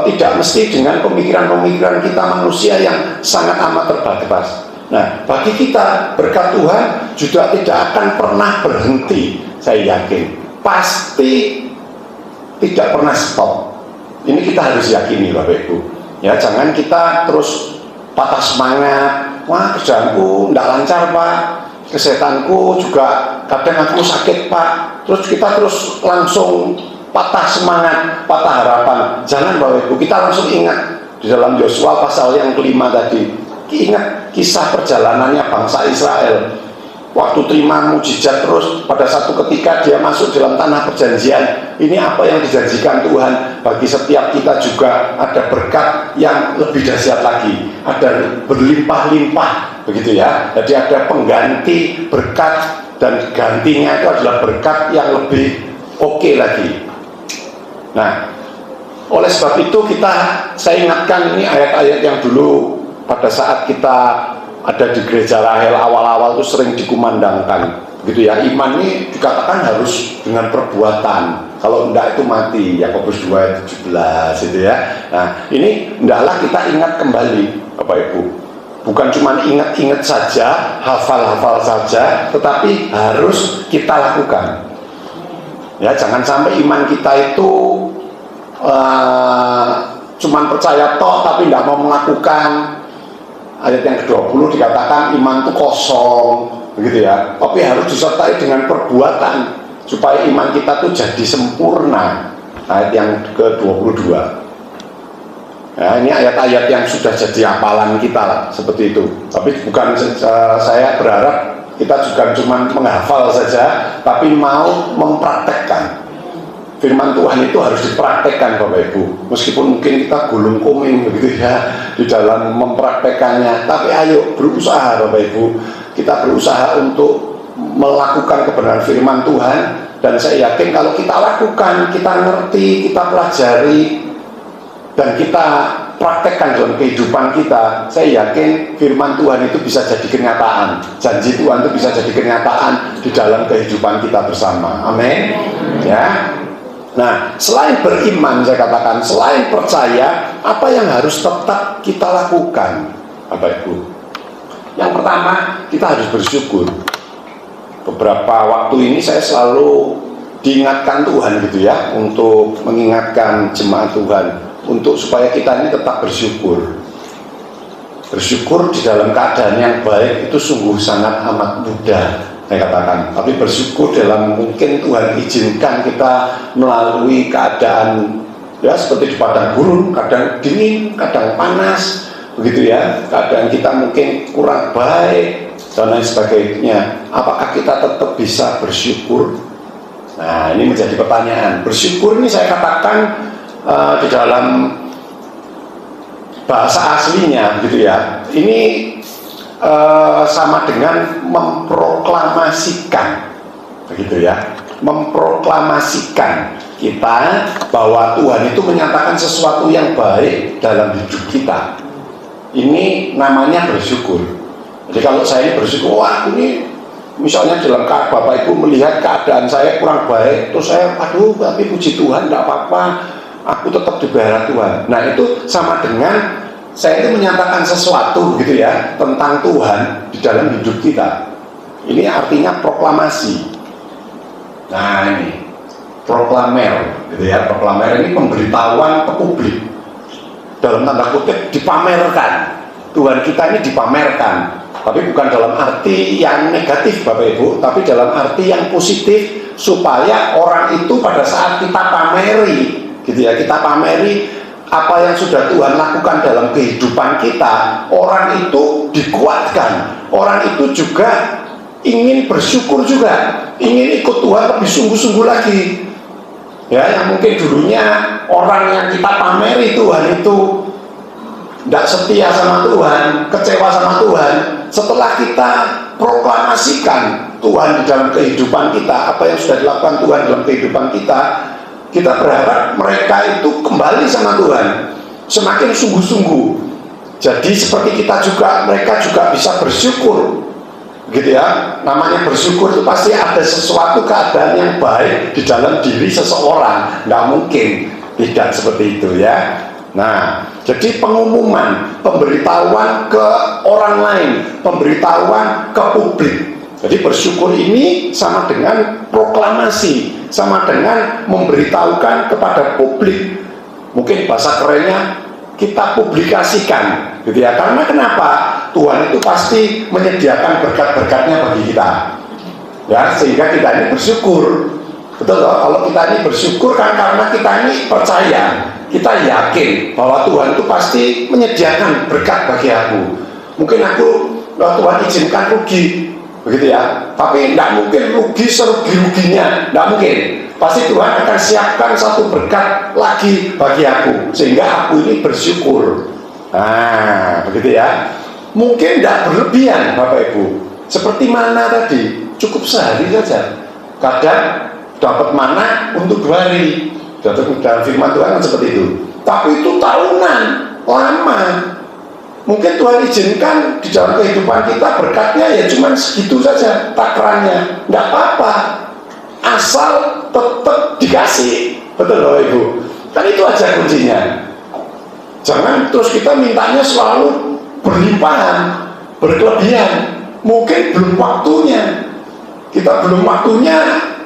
tidak mesti dengan pemikiran-pemikiran kita manusia yang sangat amat terbatas. Nah, bagi kita berkat Tuhan juga tidak akan pernah berhenti, saya yakin. Pasti tidak pernah stop. Ini kita harus yakini, Bapak Ibu. Ya, jangan kita terus patah semangat. Wah, kerjaanku tidak lancar, Pak. Kesehatanku juga kadang aku sakit, Pak. Terus kita terus langsung patah semangat, patah harapan. Jangan, Bapak Ibu, kita langsung ingat di dalam Yosua pasal yang kelima tadi. Ingat kisah perjalanannya bangsa Israel. Waktu terima mujizat terus, pada satu ketika dia masuk dalam tanah perjanjian. Ini apa yang dijanjikan Tuhan bagi setiap kita juga, ada berkat yang lebih dahsyat lagi, ada berlimpah-limpah, begitu ya. Jadi ada pengganti berkat, dan gantinya itu adalah berkat yang lebih oke lagi. Nah, oleh sebab itu saya ingatkan ini ayat-ayat yang dulu pada saat kita ada di gereja Rahel awal-awal itu sering dikumandangkan, begitu ya. Iman ini dikatakan harus dengan perbuatan, kalau enggak itu mati. Yakobus 2:17 itu ya. Nah, ini hendaklah kita ingat kembali, Bapak Ibu. Bukan cuma ingat-ingat saja, hafal-hafal saja, tetapi harus kita lakukan. Ya, jangan sampai iman kita itu cuman percaya toh tapi tidak mau melakukan. Ayat yang ke-20 dikatakan iman itu kosong, begitu ya. Tapi harus disertai dengan perbuatan supaya iman kita tuh jadi sempurna. Ayat yang ke-22. Ya, ini ayat-ayat yang sudah jadi hafalan kita lah, seperti itu. Tapi bukan saya berharap kita juga cuma menghafal saja, tapi mau mempraktekkan. Firman Tuhan itu harus dipraktekkan, Bapak Ibu. Meskipun mungkin kita gulung kuming begitu ya di dalam mempraktekannya, tapi ayo berusaha, Bapak Ibu. Kita berusaha untuk melakukan kebenaran firman Tuhan, dan saya yakin kalau kita lakukan, kita ngerti, kita pelajari, dan kita praktekkan dalam kehidupan kita, saya yakin firman Tuhan itu bisa jadi kenyataan. Janji Tuhan itu bisa jadi kenyataan di dalam kehidupan kita bersama. Amin. Ya. Nah, selain beriman, saya katakan, selain percaya, apa yang harus tetap kita lakukan, Bapak Ibu? Yang pertama, kita harus bersyukur. Beberapa waktu ini saya selalu diingatkan Tuhan gitu ya, untuk mengingatkan jemaat Tuhan, untuk supaya kita ini tetap bersyukur. Bersyukur di dalam keadaan yang baik itu sungguh sangat amat mudah, saya katakan. Tapi bersyukur dalam mungkin Tuhan izinkan kita melalui keadaan ya seperti di padang gurun, kadang dingin, kadang panas, begitu ya. Keadaan kita mungkin kurang baik dan lain sebagainya. Apakah kita tetap bisa bersyukur? Nah, ini menjadi pertanyaan. Bersyukur ini saya katakan di dalam bahasa aslinya, gitu ya. Ini sama dengan memproklamasikan, begitu ya, memproklamasikan kita bahwa Tuhan itu menyatakan sesuatu yang baik dalam hidup kita. Ini namanya bersyukur. Jadi kalau saya bersyukur, wah ini misalnya dalam Bapak Ibu melihat keadaan saya kurang baik, terus saya, aduh tapi puji Tuhan tidak apa-apa, aku tetap dibela Tuhan. Nah itu sama dengan saya itu menyatakan sesuatu gitu ya tentang Tuhan di dalam hidup kita. Ini artinya proklamasi. Nah ini proklamer gitu ya. Proklamer ini pemberitahuan ke publik, dalam tanda kutip dipamerkan. Tuhan kita ini dipamerkan, tapi bukan dalam arti yang negatif Bapak Ibu, tapi dalam arti yang positif, supaya orang itu pada saat kita pameri gitu ya, kita pameri apa yang sudah Tuhan lakukan dalam kehidupan kita, orang itu dikuatkan, orang itu juga ingin bersyukur juga, ingin ikut Tuhan lebih sungguh-sungguh lagi. Ya, yang mungkin dulunya orang yang kita pameri Tuhan itu tidak setia sama Tuhan, kecewa sama Tuhan, setelah kita proklamasikan Tuhan di dalam kehidupan kita, apa yang sudah dilakukan Tuhan dalam kehidupan kita, kita berharap mereka itu kembali sama Tuhan, semakin sungguh-sungguh. Jadi seperti kita juga, mereka juga bisa bersyukur, gitu ya. Namanya bersyukur itu pasti ada sesuatu keadaan yang baik di dalam diri seseorang, nggak mungkin tidak seperti itu ya. Nah, jadi pengumuman, pemberitahuan ke orang lain, pemberitahuan ke publik. Jadi bersyukur ini sama dengan proklamasi, sama dengan memberitahukan kepada publik. Mungkin bahasa kerennya kita publikasikan, gitu ya. Karena kenapa? Tuhan itu pasti menyediakan berkat-berkatnya bagi kita, ya, sehingga kita ini bersyukur. Betul loh? Kalau kita ini bersyukur kan karena kita ini percaya, kita yakin bahwa Tuhan itu pasti menyediakan berkat bagi aku. Mungkin aku, Tuhan izinkan rugi, begitu ya, tapi tidak mungkin rugi serugi-ruginya, tidak mungkin. Pasti Tuhan akan siapkan satu berkat lagi bagi aku, sehingga aku ini bersyukur. Nah, begitu ya. Mungkin tidak berlebihan Bapak Ibu, seperti mana tadi, cukup sehari saja. Kadang dapat mana untuk 2 hari, dalam firman Tuhan kan seperti itu. Tapi itu tahunan, lama. Mungkin Tuhan izinkan di dalam kehidupan kita berkatnya ya cuma segitu saja takarannya, tidak apa-apa, asal tetap dikasih. Betul loh Ibu, kan itu aja kuncinya. Jangan terus kita mintanya selalu berlimpahan, berkelebihan. Mungkin belum waktunya, kita belum waktunya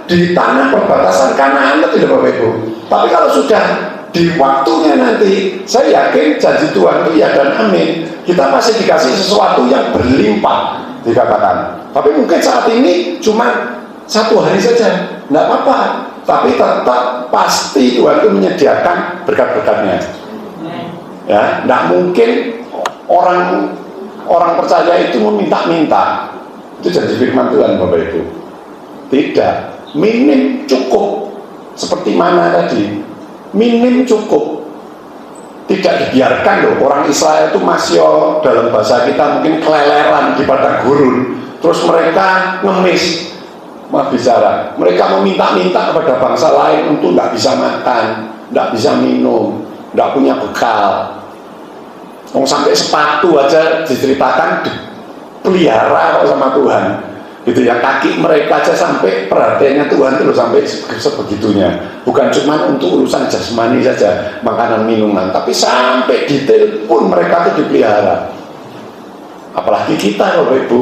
di tanah perbatasan Kanaan, tidak Bapak Ibu. Tapi kalau sudah di waktunya nanti, saya yakin janji Tuhan itu ya dan amin, kita masih dikasih sesuatu yang berlimpah dikatakan. Tapi mungkin saat ini cuma 1 hari saja, tidak apa-apa, tapi tetap pasti Tuhan itu menyediakan berkat-berkatnya. Ya, tidak mungkin orang percaya itu meminta-minta. Itu janji firman Tuhan Bapak Ibu. Tidak, minim cukup. Seperti mana tadi, minim cukup. Tidak dibiarkan loh orang Israel itu masih dalam bahasa kita mungkin keleleran di padang gurun. Terus mereka ngemis, bicara, mereka meminta-minta kepada bangsa lain untuk tidak bisa makan, tidak bisa minum, tidak punya bekal. Sampai sepatu aja diceritakan dipelihara sama Tuhan, gitu ya. Kaki mereka aja sampai perhatiannya Tuhan itu sampai sebegitunya. Bukan cuma untuk urusan jasmani saja, makanan minuman, tapi sampai detail pun mereka itu dipelihara. Apalagi kita Bapak Ibu,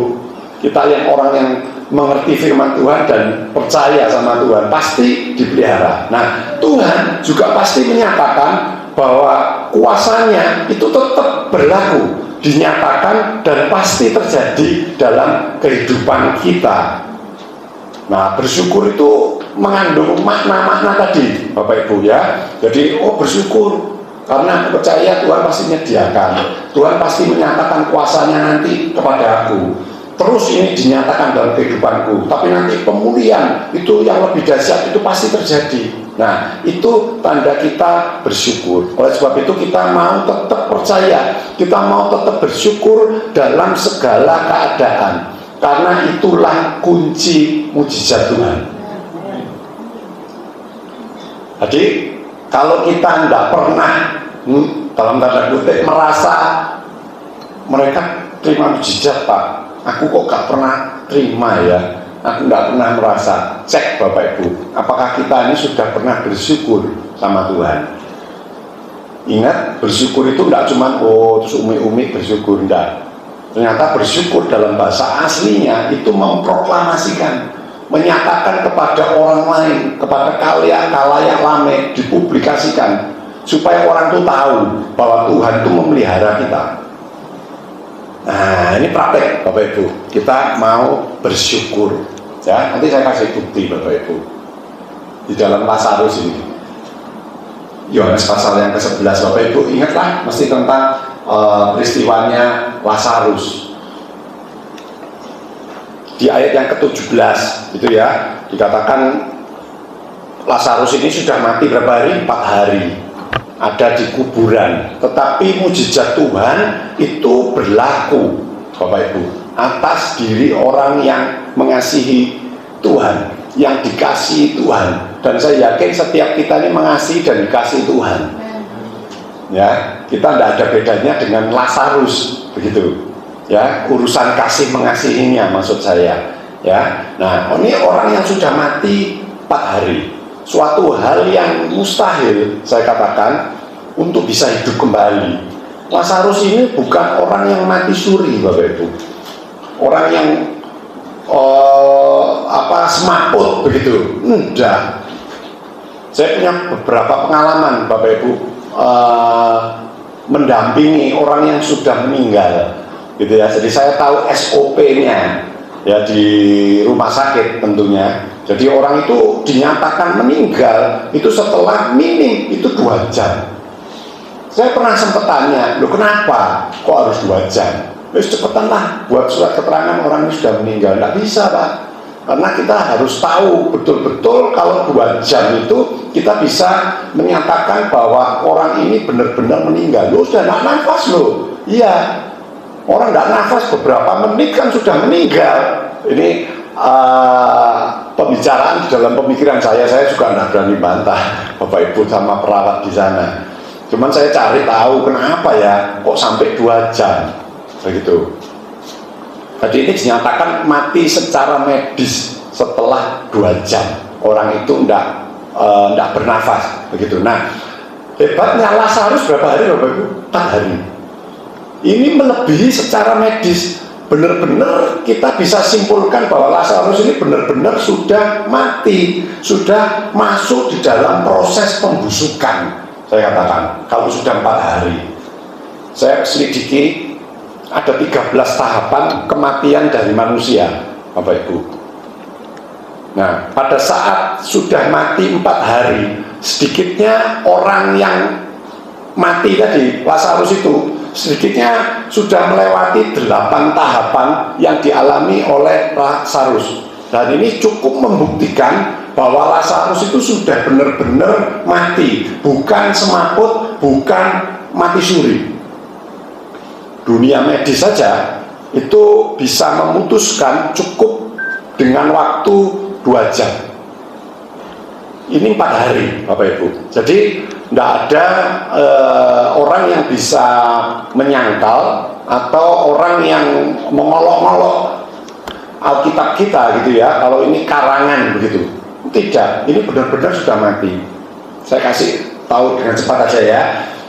kita yang orang yang mengerti firman Tuhan dan percaya sama Tuhan, pasti dipelihara. Nah, Tuhan juga pasti menyatakan bahwa kuasanya itu tetap berlaku, dinyatakan dan pasti terjadi dalam kehidupan kita. Nah, bersyukur itu mengandung makna-makna tadi Bapak Ibu ya. Jadi bersyukur karena percaya Tuhan pasti menyediakan, Tuhan pasti menyatakan kuasanya nanti kepada aku. Terus ini dinyatakan dalam kehidupanku, tapi nanti pemulihan itu yang lebih dahsyat itu pasti terjadi. Nah, itu tanda kita bersyukur. Oleh sebab itu kita mau tetap percaya, kita mau tetap bersyukur dalam segala keadaan, karena itulah kunci mujizat Tuhan. Jadi kalau kita tidak pernah dalam tanda kutip merasa mereka terima mujizat, Pak, aku kok gak pernah terima ya, aku gak pernah merasa. Cek Bapak Ibu, apakah kita ini sudah pernah bersyukur sama Tuhan? Ingat, bersyukur itu tidak cuma terus umi-umi bersyukur, enggak. Ternyata bersyukur dalam bahasa aslinya itu memproklamasikan, menyatakan kepada orang lain, kepada kalayak ramai, dipublikasikan supaya orang itu tahu bahwa Tuhan itu memelihara kita. Nah, ini praktek Bapak Ibu, kita mau bersyukur ya. Nanti saya kasih bukti Bapak Ibu di dalam Lazarus ini, Yohanes pasal yang ke-11. Bapak Ibu ingatlah mesti tentang peristiwanya Lazarus di ayat yang ke-17 itu ya, dikatakan Lazarus ini sudah mati berapa hari? 4 hari ada di kuburan, tetapi mujizat Tuhan itu berlaku Bapak Ibu atas diri orang yang mengasihi Tuhan. yang dikasihi Tuhan, dan saya yakin setiap kita ini mengasihi dan dikasihi Tuhan. Ya, kita tidak ada bedanya dengan Lazarus, begitu. Ya, urusan kasih mengasihinya maksud saya. Ya, nah ini orang yang sudah mati 4 hari, suatu hal yang mustahil saya katakan untuk bisa hidup kembali. Lazarus ini bukan orang yang mati suri, Bapak Ibu, orang yang semaput begitu, enggak. Saya punya beberapa pengalaman, Bapak Ibu, mendampingi orang yang sudah meninggal, gitu ya. Jadi saya tahu SOP-nya ya di rumah sakit tentunya. Jadi orang itu dinyatakan meninggal itu setelah minim itu 2 jam. Saya pernah sempat tanya, loh kenapa kok harus 2 jam? Cepetan lah buat surat keterangan orang ini sudah meninggal. Nggak bisa, Pak, karena kita harus tahu betul-betul kalau 2 jam itu kita bisa menyatakan bahwa orang ini benar-benar meninggal. Loh sudah nggak nafas loh. Iya, orang nggak nafas beberapa menit kan sudah meninggal. Ini pembicaraan di dalam pemikiran saya juga nggak berani bantah Bapak Ibu sama perawat di sana. Cuman saya cari tahu kenapa ya kok sampai 2 jam begitu. Jadi ini dinyatakan mati secara medis setelah 2 jam. Orang itu tidak bernafas begitu. Nah, hebatnya Lazarus berapa hari Bapak Ibu? 4 hari. Ini melebihi secara medis. Benar-benar kita bisa simpulkan bahwa Lazarus ini benar-benar sudah mati, sudah masuk di dalam proses pembusukan. Saya katakan, kalau sudah 4 hari. Saya selidiki ada 13 tahapan kematian dari manusia, Bapak Ibu. Nah, pada saat sudah mati 4 hari, sedikitnya orang yang mati tadi, Lazarus itu, sedikitnya sudah melewati 8 tahapan yang dialami oleh Lazarus. Dan ini cukup membuktikan bahwa Lazarus itu sudah benar-benar mati, bukan semaput, bukan mati suri. Dunia medis saja itu bisa memutuskan cukup dengan waktu 2 jam. Ini 4 hari, Bapak Ibu. Jadi tidak ada orang yang bisa menyangkal atau orang yang mengolok-olok Alkitab kita gitu ya, kalau ini karangan begitu. Tidak, ini benar-benar sudah mati. Saya kasih tahu dengan cepat aja ya.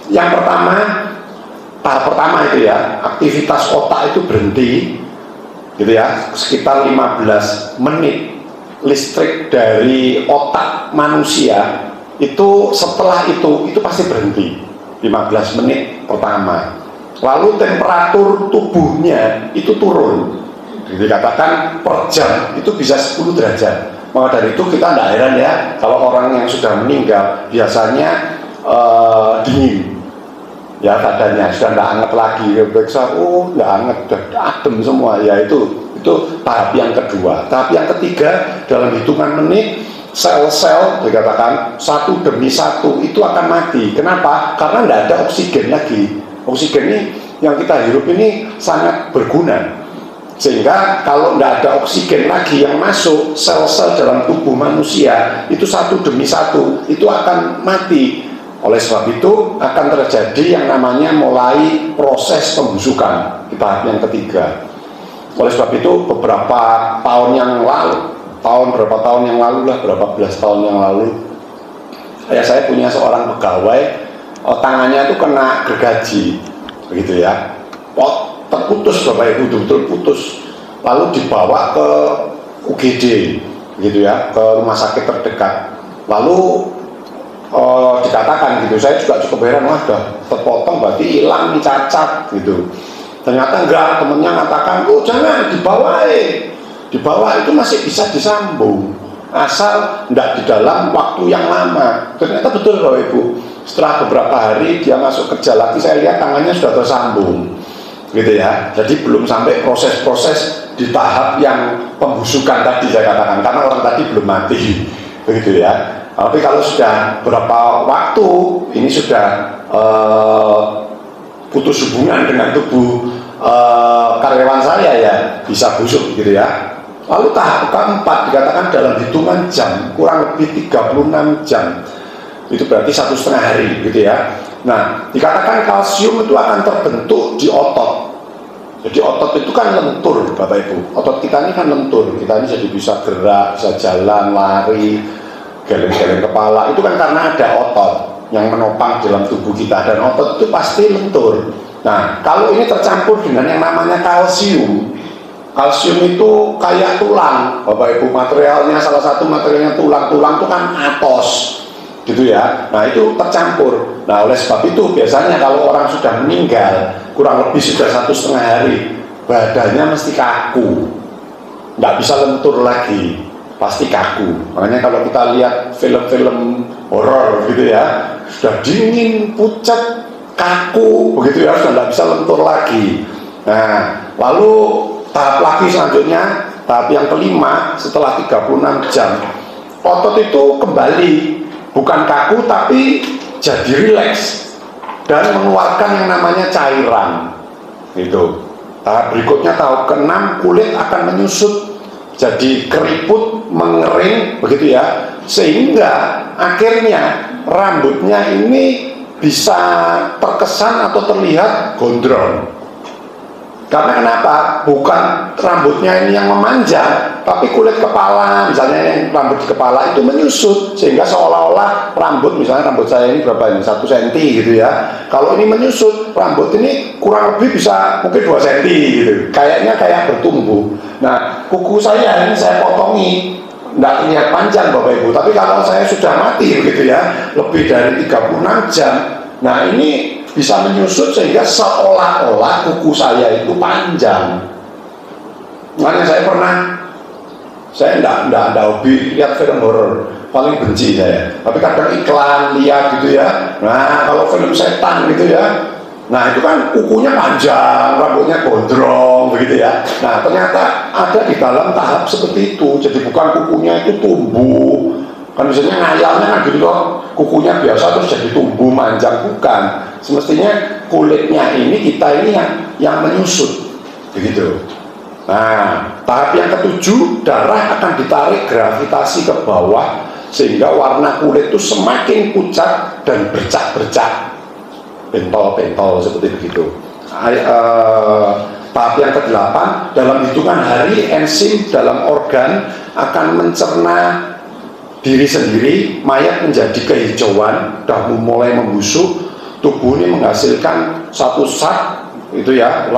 Yang pertama, tahap pertama itu ya, aktivitas otak itu berhenti gitu ya, sekitar 15 menit. Listrik dari otak manusia itu setelah itu pasti berhenti 15 menit pertama. Lalu temperatur tubuhnya itu turun, dikatakan per jam itu bisa 10 derajat. Maka dari itu kita tidak heran ya kalau orang yang sudah meninggal biasanya dingin ya badannya, sudah tidak hangat lagi. Periksa, tidak hangat, sudah adem semua. Ya itu tahap yang kedua. Tahap yang ketiga, dalam hitungan menit sel-sel dikatakan satu demi satu itu akan mati. Kenapa? Karena tidak ada oksigen lagi. Oksigen ini yang kita hirup ini sangat berguna, sehingga kalau tidak ada oksigen lagi yang masuk, sel-sel dalam tubuh manusia itu satu demi satu itu akan mati. Oleh sebab itu akan terjadi yang namanya mulai proses pembusukan di tahap yang ketiga. Oleh sebab itu beberapa tahun yang lalu, berapa tahun yang lalu lah, berapa belas tahun yang lalu, saya punya seorang pegawai, tangannya itu kena gergaji, begitu ya, terputus Bapak Ibu, betul-betul putus, lalu dibawa ke UGD, gitu ya, ke rumah sakit terdekat, lalu dikatakan gitu, saya juga cukup heran, wah sudah terpotong berarti hilang nih, cacat gitu. Ternyata enggak, temennya mengatakan, jangan dibawa itu masih bisa disambung asal enggak di dalam waktu yang lama. Ternyata betul Bapak Ibu, setelah beberapa hari dia masuk kerja lagi, saya lihat tangannya sudah tersambung gitu ya. Jadi belum sampai proses-proses di tahap yang pembusukan tadi saya katakan, karena orang tadi belum mati begitu ya. Tapi kalau sudah berapa waktu ini sudah putus hubungan dengan tubuh karyawan saya ya bisa busuk gitu ya. Lalu tahap keempat dikatakan dalam hitungan jam, kurang lebih 36 jam. Itu berarti 1,5 hari gitu ya. Nah, dikatakan kalsium itu akan terbentuk di otot. Jadi otot itu kan lentur, Bapak Ibu. Otot kita ini kan lentur. Kita ini jadi bisa gerak, bisa jalan, lari, geleng-geleng kepala. Itu kan karena ada otot yang menopang dalam tubuh kita. Dan otot itu pasti lentur. Nah, kalau ini tercampur dengan yang namanya kalsium. Kalsium itu kayak tulang, Bapak Ibu. Materialnya, salah satu materialnya tulang. Tulang itu kan atos, gitu ya. Nah, itu tercampur. Nah, oleh sebab itu biasanya kalau orang sudah meninggal kurang lebih sudah 1,5 hari, badannya mesti kaku, nggak bisa lentur lagi, pasti kaku. Makanya kalau kita lihat film-film horor gitu ya, sudah dingin, pucat, kaku, begitu ya, sudah nggak bisa lentur lagi. Nah, lalu tahap lagi selanjutnya, tahap yang kelima setelah 36 jam, otot itu kembali, bukan kaku tapi jadi rileks dan mengeluarkan yang namanya cairan. Itu. Tahap berikutnya tahap ke-6, kulit akan menyusut jadi keriput, mengering, begitu ya, sehingga akhirnya rambutnya ini bisa terkesan atau terlihat gondrong. Karena kenapa? Bukan rambutnya ini yang memanjang, tapi kulit kepala, misalnya yang rambut di kepala itu menyusut, sehingga seolah-olah rambut, misalnya rambut saya ini berapa ini? 1 cm gitu ya. Kalau ini menyusut, rambut ini kurang lebih bisa mungkin 2 cm gitu. Kayaknya kayak bertumbuh. Nah, kuku saya ini saya potongi, nggak terlihat panjang Bapak Ibu, tapi kalau saya sudah mati begitu ya, lebih dari 36 jam, nah ini bisa menyusut sehingga seolah-olah kuku saya itu panjang. Makanya saya enggak hobi lihat film horor, paling benci saya. Tapi kadang iklan lihat gitu ya. Nah, kalau film setan gitu ya, nah itu kan kukunya panjang, rambutnya gondrong begitu ya. Nah, ternyata ada di dalam tahap seperti itu. Jadi bukan kukunya itu tumbuh, kan biasanya ngayalnya kan gitu loh, kukunya biasa terus jadi tumbuh manjang, bukan. Semestinya kulitnya ini kita ini yang menyusut begitu. Nah, tahap yang ke-7, darah akan ditarik gravitasi ke bawah sehingga warna kulit itu semakin pucat dan bercak-bercak, bentol-bentol seperti begitu. Tahap yang ke-8, dalam hitungan hari enzim dalam organ akan mencerna diri sendiri, mayat menjadi kehijauan, sudah mulai membusuk, tubuh ini menghasilkan satu zat itu ya,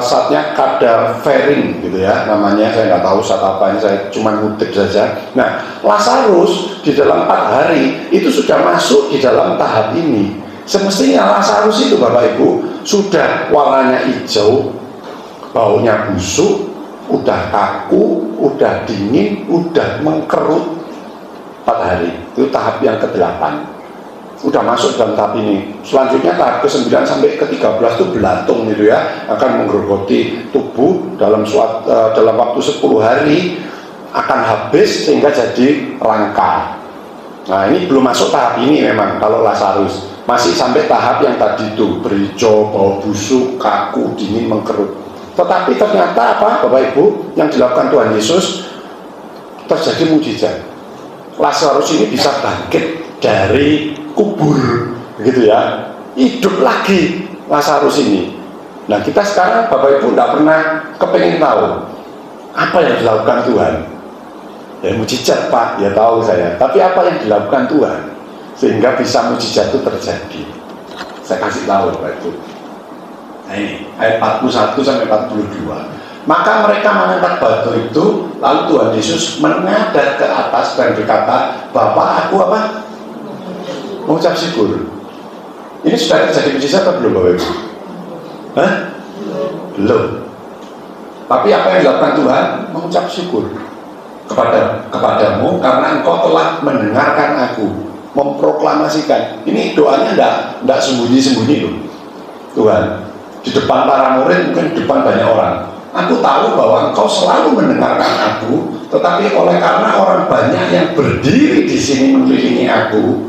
zatnya kadaverin gitu ya namanya, saya nggak tahu zat apa ini, saya cuma ngutip saja. Nah, Lazarus di dalam 4 hari itu sudah masuk di dalam tahap ini. Semestinya Lazarus itu Bapak Ibu sudah warnanya hijau, baunya busuk, udah kaku, udah dingin, udah mengkerut. 4 hari, itu tahap yang ke-8 udah masuk dalam tahap ini. Selanjutnya tahap ke-9 sampai ke-13 itu belatung gitu ya, akan menggerogoti tubuh dalam waktu 10 hari akan habis sehingga jadi rangka. Nah, ini belum masuk tahap ini memang kalau Lazarus, masih sampai tahap yang tadi itu berhijau, bau busuk, kaku, dingin, mengkerut. Tetapi ternyata apa Bapak Ibu yang dilakukan Tuhan Yesus, terjadi mukjizat. Lazarus ini bisa bangkit dari kubur begitu ya, hidup lagi Lazarus ini. Nah, kita sekarang Bapak Ibu tidak pernah kepengen tahu apa yang dilakukan Tuhan. Ya mukjizat Pak, ya tahu saya, tapi apa yang dilakukan Tuhan sehingga bisa mukjizat itu terjadi? Saya kasih tahu Bapak Ibu. Nah, ini ayat 41 sampai 42. Maka mereka mengangkat batu itu, lalu Tuhan Yesus menghadap ke atas dan berkata, Bapa, aku apa? Mengucap syukur. Ini sudah terjadi mukjizat atau belum Bapak Ibu? Hah? Belum. Tapi apa yang dilakukan Tuhan? Mengucap syukur kepadamu karena engkau telah mendengarkan aku, memproklamasikan. Ini doanya enggak sembunyi-sembunyi loh. Tuhan di depan para murid, mungkin di depan banyak orang. Aku tahu bahwa engkau selalu mendengarkan aku, tetapi oleh karena orang banyak yang berdiri di sini mengelilingi aku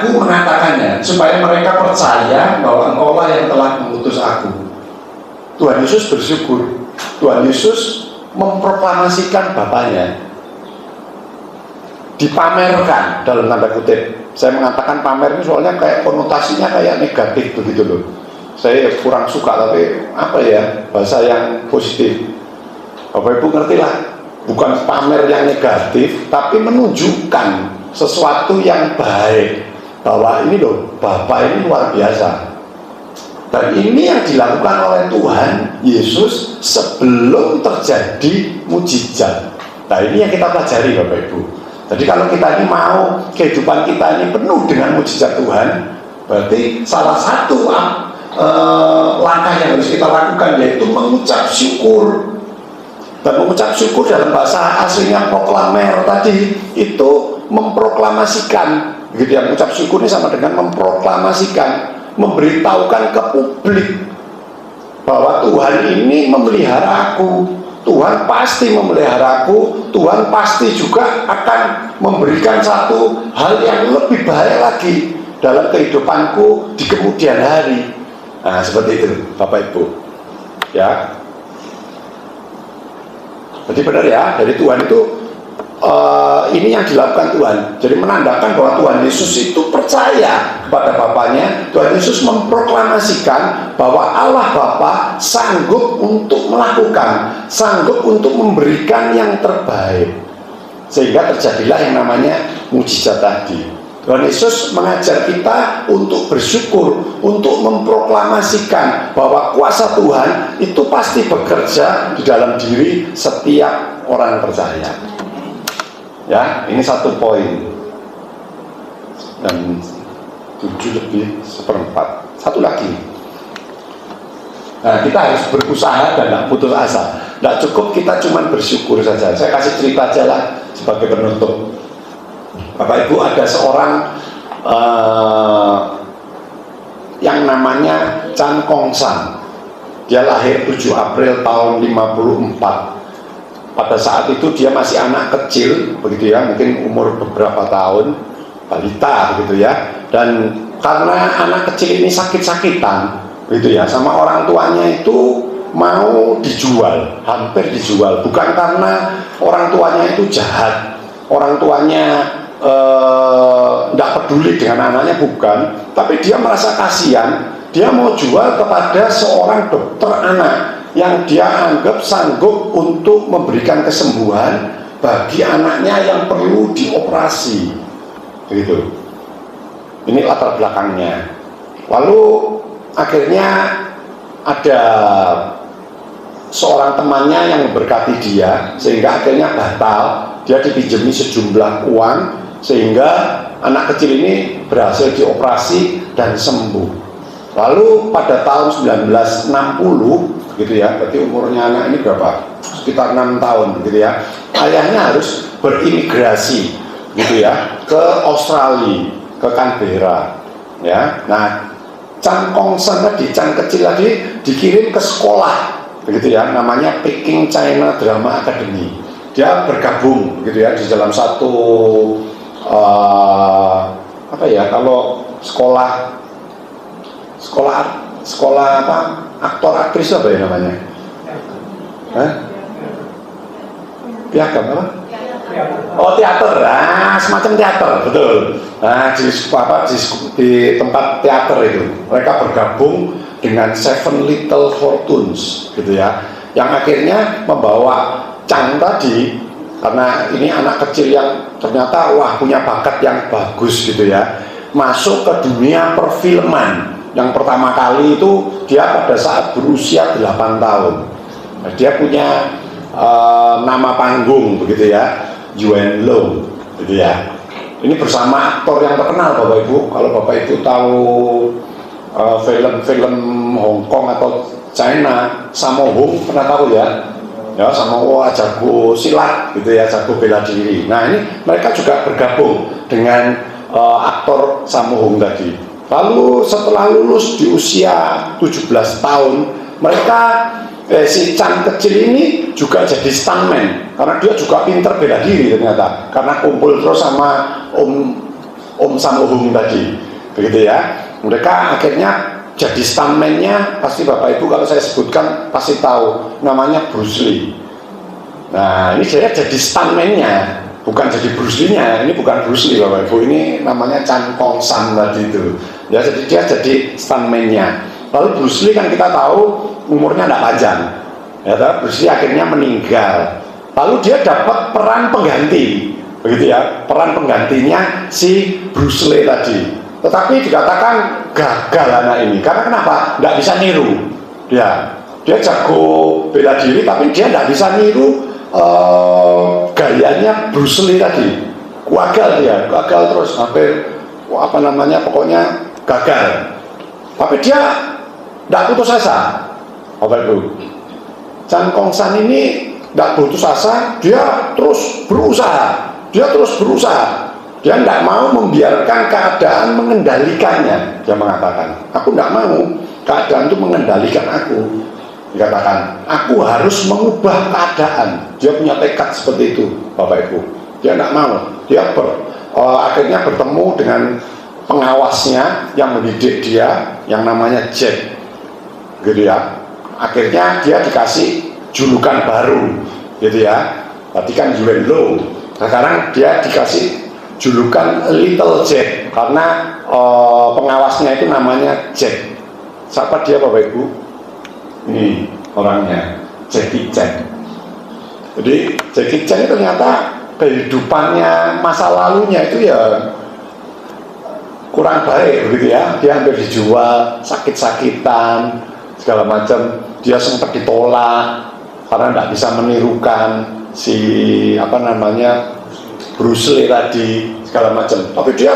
mengatakannya supaya mereka percaya bahwa engkaulah yang telah mengutus aku. Tuhan Yesus bersyukur. Tuhan Yesus memproklamasikan bapaknya, dipamerkan dalam tanda kutip. Saya mengatakan pamer ini soalnya kayak konotasinya kayak negatif begitu loh. Saya kurang suka, tapi apa ya, bahasa yang positif. Bapak Ibu ngerti lah, bukan pamer yang negatif, tapi menunjukkan sesuatu yang baik, bahwa ini loh, Bapak ini luar biasa. Dan ini yang dilakukan oleh Tuhan Yesus sebelum terjadi mujizat. Nah, ini yang kita pelajari Bapak Ibu. Jadi kalau kita ini mau kehidupan kita ini penuh dengan mujizat Tuhan, berarti salah satu langkah yang harus kita lakukan yaitu mengucap syukur. Dan mengucap syukur dalam bahasa aslinya proklamer tadi itu memproklamasikan. Begitu ya, mengucap syukur ini sama dengan memproklamasikan, memberitahukan ke publik bahwa Tuhan ini memelihara aku, Tuhan pasti memelihara aku, Tuhan pasti juga akan memberikan satu hal yang lebih baik lagi dalam kehidupanku di kemudian hari. Nah, seperti itu Bapak Ibu ya. Jadi benar ya, dari Tuhan itu ini yang dilakukan Tuhan. Jadi menandakan bahwa Tuhan Yesus itu percaya kepada Bapaknya. Tuhan Yesus memproklamasikan bahwa Allah Bapa sanggup untuk melakukan, sanggup untuk memberikan yang terbaik. Sehingga terjadilah yang namanya mujizat tadi. Tuhan Yesus mengajar kita untuk bersyukur, untuk memproklamasikan bahwa kuasa Tuhan itu pasti bekerja di dalam diri setiap orang percaya. Ya, ini satu poin. Dan 7:4. Satu lagi. Nah, kita harus berusaha dan tidak putus asa. Tidak cukup kita cuma bersyukur saja. Saya kasih cerita aja lah sebagai penutup. Bapak Ibu, ada seorang yang namanya Chan Kong San. Dia lahir 7 April tahun 54. Pada saat itu dia masih anak kecil, begitu ya, mungkin umur beberapa tahun, balita begitu ya. Dan karena anak kecil ini sakit-sakitan, begitu ya, sama orang tuanya itu mau dijual, hampir dijual. Bukan karena orang tuanya itu jahat, orang tuanya tidak peduli dengan anaknya, bukan, tapi dia merasa kasihan, dia mau jual kepada seorang dokter anak yang dia anggap sanggup untuk memberikan kesembuhan bagi anaknya yang perlu dioperasi, begitu. Ini latar belakangnya. Lalu akhirnya ada seorang temannya yang memberkati dia, sehingga akhirnya batal. Dia dipinjami sejumlah uang, sehingga anak kecil ini berhasil dioperasi dan sembuh. Lalu pada tahun 1960, gitu ya, berarti umurnya anak ini berapa? Sekitar 6 tahun, gitu ya. Ayahnya harus berimigrasi, gitu ya, ke Australia, ke Canberra, ya. Nah, Chan Kong San tadi, Chan kecil tadi dikirim ke sekolah, begitu ya, namanya Peking China Drama Academy. Dia bergabung, gitu ya, di dalam satu apa ya, kalau sekolah apa, aktor aktris apa ya namanya? Piagam apa? Oh, teater. Nah, semacam teater, betul. Nah, di tempat teater itu mereka bergabung dengan Seven Little Fortunes, gitu ya, yang akhirnya membawa Chan tadi, karena ini anak kecil yang ternyata wah punya bakat yang bagus, gitu ya, masuk ke dunia perfilman. Yang pertama kali itu dia pada saat berusia 8 tahun. Nah, dia punya nama panggung, begitu ya, Yuen Long, gitu ya. Ini bersama aktor yang terkenal Bapak Ibu. Kalau Bapak Ibu tahu film-film Hong Kong atau China, Sammo Hung, pernah tahu ya? Ya, Sammo jago silat, gitu ya, jago bela diri. Nah, ini mereka juga bergabung dengan aktor Sammo Hung tadi. Lalu setelah lulus di usia 17 tahun, mereka si Chan kecil ini juga jadi stuntman, karena dia juga pinter bela diri ternyata, karena kumpul terus sama Om Sammo Hung tadi, begitu ya. Mereka akhirnya jadi stuntman-nya, pasti Bapak Ibu kalau saya sebutkan pasti tahu, namanya Bruce Lee. Nah ini dia jadi stuntman-nya, bukan jadi Bruce Lee-nya. Ini bukan Bruce Lee Bapak Ibu, ini namanya Chan Kong San tadi itu. Ya, jadi dia jadi stuntman-nya. Lalu Bruce Lee kan kita tahu umurnya tidak panjang. Ya, Bruce Lee akhirnya meninggal. Lalu dia dapat peran pengganti, begitu ya, peran penggantinya si Bruce Lee tadi. Tetapi dikatakan gagal anak ini. Karena kenapa? Tidak bisa niru. Dia jago bela diri, tapi dia tidak bisa niru gayanya Bruce Lee tadi. Gagal terus, hampir pokoknya gagal. Tapi dia tidak putus asa. Bapak Ibu, Chan Kong San ini tidak putus asa, dia terus berusaha. Dia tidak mau membiarkan keadaan mengendalikannya. Dia mengatakan, aku tidak mau keadaan itu mengendalikan aku. Dikatakan, aku harus mengubah keadaan. Dia punya tekad seperti itu, Bapak Ibu. Dia tidak mau. Dia akhirnya bertemu dengan pengawasnya yang mendidik dia, yang namanya Jack, gitu ya. Akhirnya dia dikasih julukan baru, gitu ya. Tadi kan Yuen Lo. Sekarang dia dikasih julukan Little Jack karena pengawasnya itu namanya Jack. Siapa dia, Bapak Ibu? Ini orangnya, Jackie Chan. Jadi Jackie Chan itu ternyata kehidupannya masa lalunya itu ya kurang baik begitu ya. Dia hampir dijual, sakit-sakitan, segala macam. Dia sempat ditolak karena tidak bisa menirukan si Bruce Lee tadi, segala macam. Tapi dia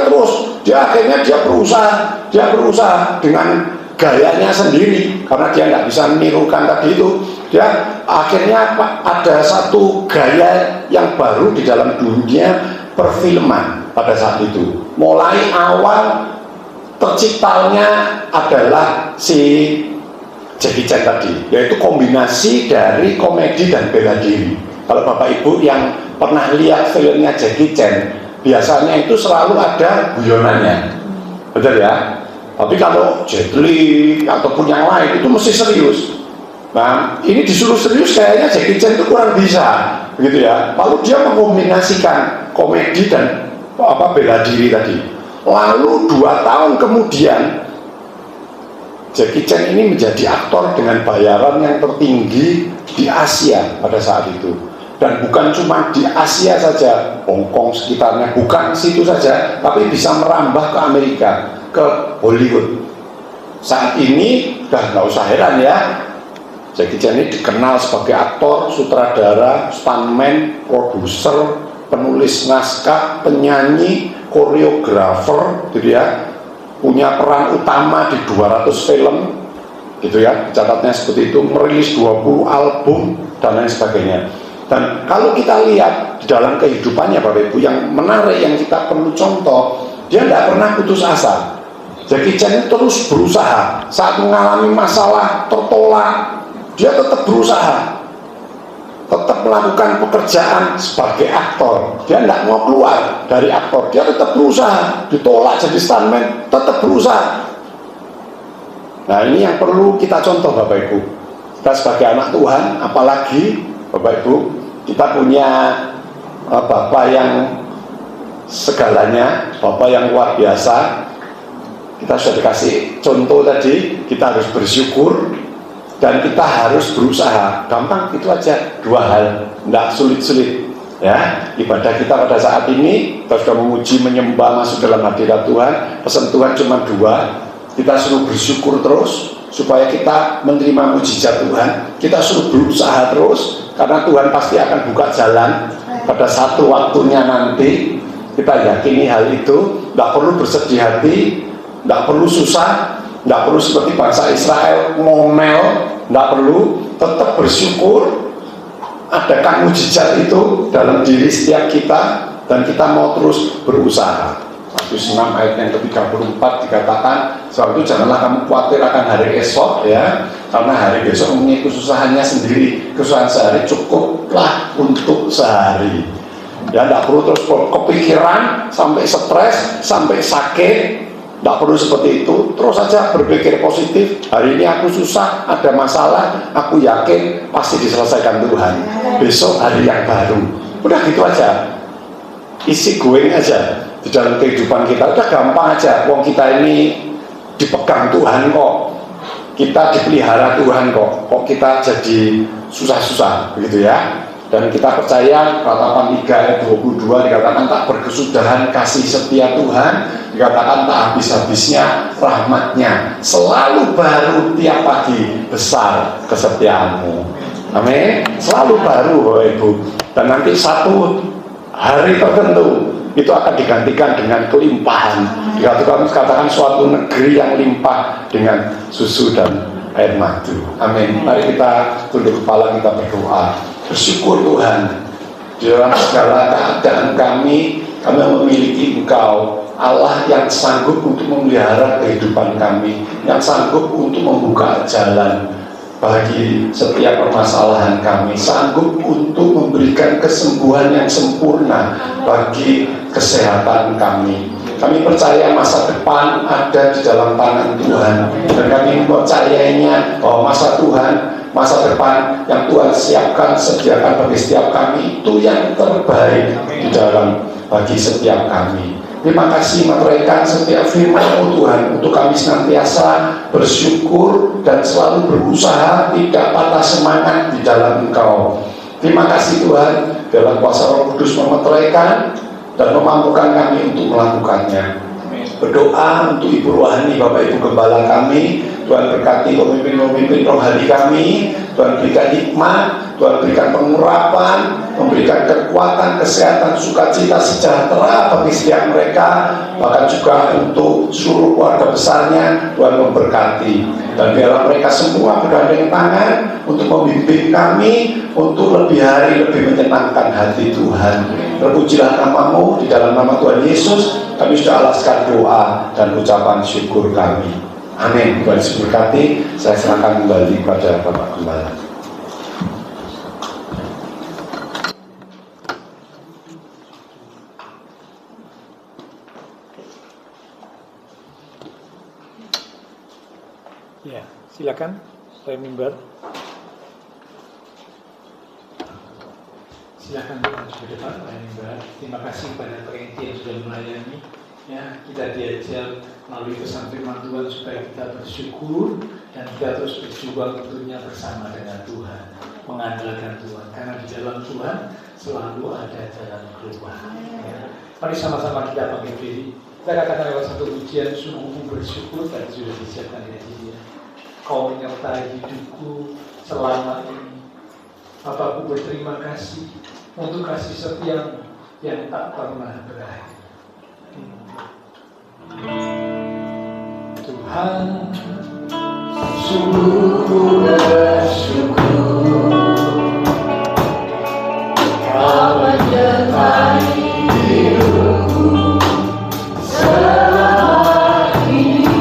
akhirnya berusaha dengan gayanya sendiri, karena dia nggak bisa menirukan tadi itu. Dia akhirnya ada satu gaya yang baru di dalam dunia perfilman pada saat itu. Mulai awal terciptanya adalah si Jackie Chan tadi, yaitu kombinasi dari komedi dan bela diri. Kalau Bapak Ibu yang pernah lihat filmnya Jackie Chan, biasanya itu selalu ada guyonannya, betul ya? Tapi kalau Jet Li ataupun yang lain itu mesti serius. Nah, ini disuruh serius kayaknya Jackie Chan itu kurang bisa, begitu ya. Lalu dia mengombinasikan komedi dan bela diri tadi. Lalu 2 tahun kemudian Jackie Chan ini menjadi aktor dengan bayaran yang tertinggi di Asia pada saat itu. Dan bukan cuma di Asia saja, Hong Kong sekitarnya, bukan situ saja, tapi bisa merambah ke Amerika, ke Hollywood. Saat ini udah nggak usah heran ya, Jackie Chan ini dikenal sebagai aktor, sutradara, stuntman, produser, penulis naskah, penyanyi, koreografer, gitu ya. Punya peran utama di 200 film, gitu ya. Catatnya seperti itu, merilis 20 album dan lain sebagainya. Dan kalau kita lihat di dalam kehidupannya Bapak Ibu, yang menarik yang kita perlu contoh, dia tidak pernah putus asa. Jackie Chan terus berusaha. Saat mengalami masalah, tertolak, dia tetap berusaha, tetap melakukan pekerjaan sebagai aktor. Dia tidak mau keluar dari aktor, dia tetap berusaha. Ditolak jadi stuntman, tetap berusaha. Nah, ini yang perlu kita contoh Bapak Ibu. Kita sebagai anak Tuhan, apalagi Bapak Ibu, kita punya Bapak yang segalanya, Bapak yang luar biasa. Kita sudah dikasih contoh tadi, kita harus bersyukur dan kita harus berusaha. Gampang itu aja, 2 hal, tidak sulit-sulit ya. Ibadah kita pada saat ini, kita sudah memuji, menyembah, masuk dalam hadirat Tuhan. Pesan Tuhan cuma 2, kita suruh bersyukur terus supaya kita menerima mujizat Tuhan. Kita suruh berusaha terus, karena Tuhan pasti akan buka jalan pada satu waktunya nanti. Kita yakini hal itu, tidak perlu bersedih hati, tidak perlu susah, tidak perlu seperti bangsa Israel ngomel, tidak perlu, tetap bersyukur. Adakan mujizat itu dalam diri setiap kita, dan kita mau terus berusaha. Matius 6 ayat yang ke-34 dikatakan, sebab itu janganlah kamu khawatir akan hari esok ya, karena hari besok mempunyai kesusahannya sendiri. Kesusahan sehari cukuplah untuk sehari. Ya, tidak perlu terus kepikiran sampai stres, sampai sakit. Tidak perlu seperti itu, terus saja berpikir positif. Hari ini aku susah, ada masalah, aku yakin pasti diselesaikan Tuhan. Besok hari yang baru. Udah gitu aja. Isi going aja di dalam kehidupan kita. Udah gampang aja. Wong kita ini dipegang Tuhan kok. Kita dipelihara Tuhan kok. Kok kita jadi susah-susah begitu ya. Dan kita percaya Ratapan 3 ayat 22 dikatakan tak berkesudahan kasih setia Tuhan, dikatakan tak habis-habisnya rahmatnya, selalu baru tiap pagi besar kesetiaanmu. Amin. Selalu baru Bapak Ibu. Dan nanti satu hari tertentu itu akan digantikan dengan kelimpahan. Dikatakan suatu negeri yang limpah dengan susu dan air madu. Amin. Mari kita tunduk kepala, kita berdoa. Bersyukur Tuhan, di dalam segala keadaan kami memiliki Engkau, Allah yang sanggup untuk memelihara kehidupan kami, yang sanggup untuk membuka jalan bagi setiap permasalahan kami, sanggup untuk memberikan kesembuhan yang sempurna bagi kesehatan kami. Kami percaya masa depan ada di dalam tangan Tuhan, dan kami mempercayainya bahwa masa depan yang Tuhan siapkan, sediakan bagi setiap kami itu yang terbaik di dalam bagi setiap kami. Terima kasih meteraikan setiap firman-Mu Tuhan, untuk kami senantiasa bersyukur dan selalu berusaha tidak patah semangat di dalam Engkau. Terima kasih Tuhan, dalam kuasa Roh Kudus memeteraikan dan memampukan kami untuk melakukannya. Berdoa untuk Ibu Rohani, Bapak Ibu Gembala kami, Tuhan berkati pemimpin-pemimpin rohani kami, Tuhan berikan hikmat, Tuhan berikan pengurapan, memberikan kekuatan, kesehatan, sukacita, sejahtera bagi setiap mereka, bahkan juga untuk seluruh keluarga besarnya, Tuhan memberkati. Dan biarlah mereka semua bergandeng tangan untuk membimbing kami untuk lebih hari lebih menyenangkan hati Tuhan. Terpujilah nama-Mu, di dalam nama Tuhan Yesus kami sudah alaskan doa dan ucapan syukur kami. Amin. Tuhan Yesus berkati. Saya serahkan kembali kepada Bapak Gembala. Ya, silakan Pak Mimbar. Silakan ke depan Pak Mimbar. Terima kasih kepada PNT yang sudah melayani. Ya, kita diajar melalui pesan firman Tuhan supaya kita bersyukur dan kita terus berjuang tentunya bersama dengan Tuhan, mengandalkan Tuhan, karena di dalam Tuhan selalu ada jalan keluar. Ya. Mari sama-sama kita bangkit diri. Kita katakan lewat satu pujian, sungguh bersyukur tadi sudah disiapkan di hati dia. Kau menyertai hidupku selama ini. Bapakku berterima kasih untuk kasih setiamu yang tak pernah berakhir. Tuhan, sungguh bersyukur Kau menyertai hidupku selama ini.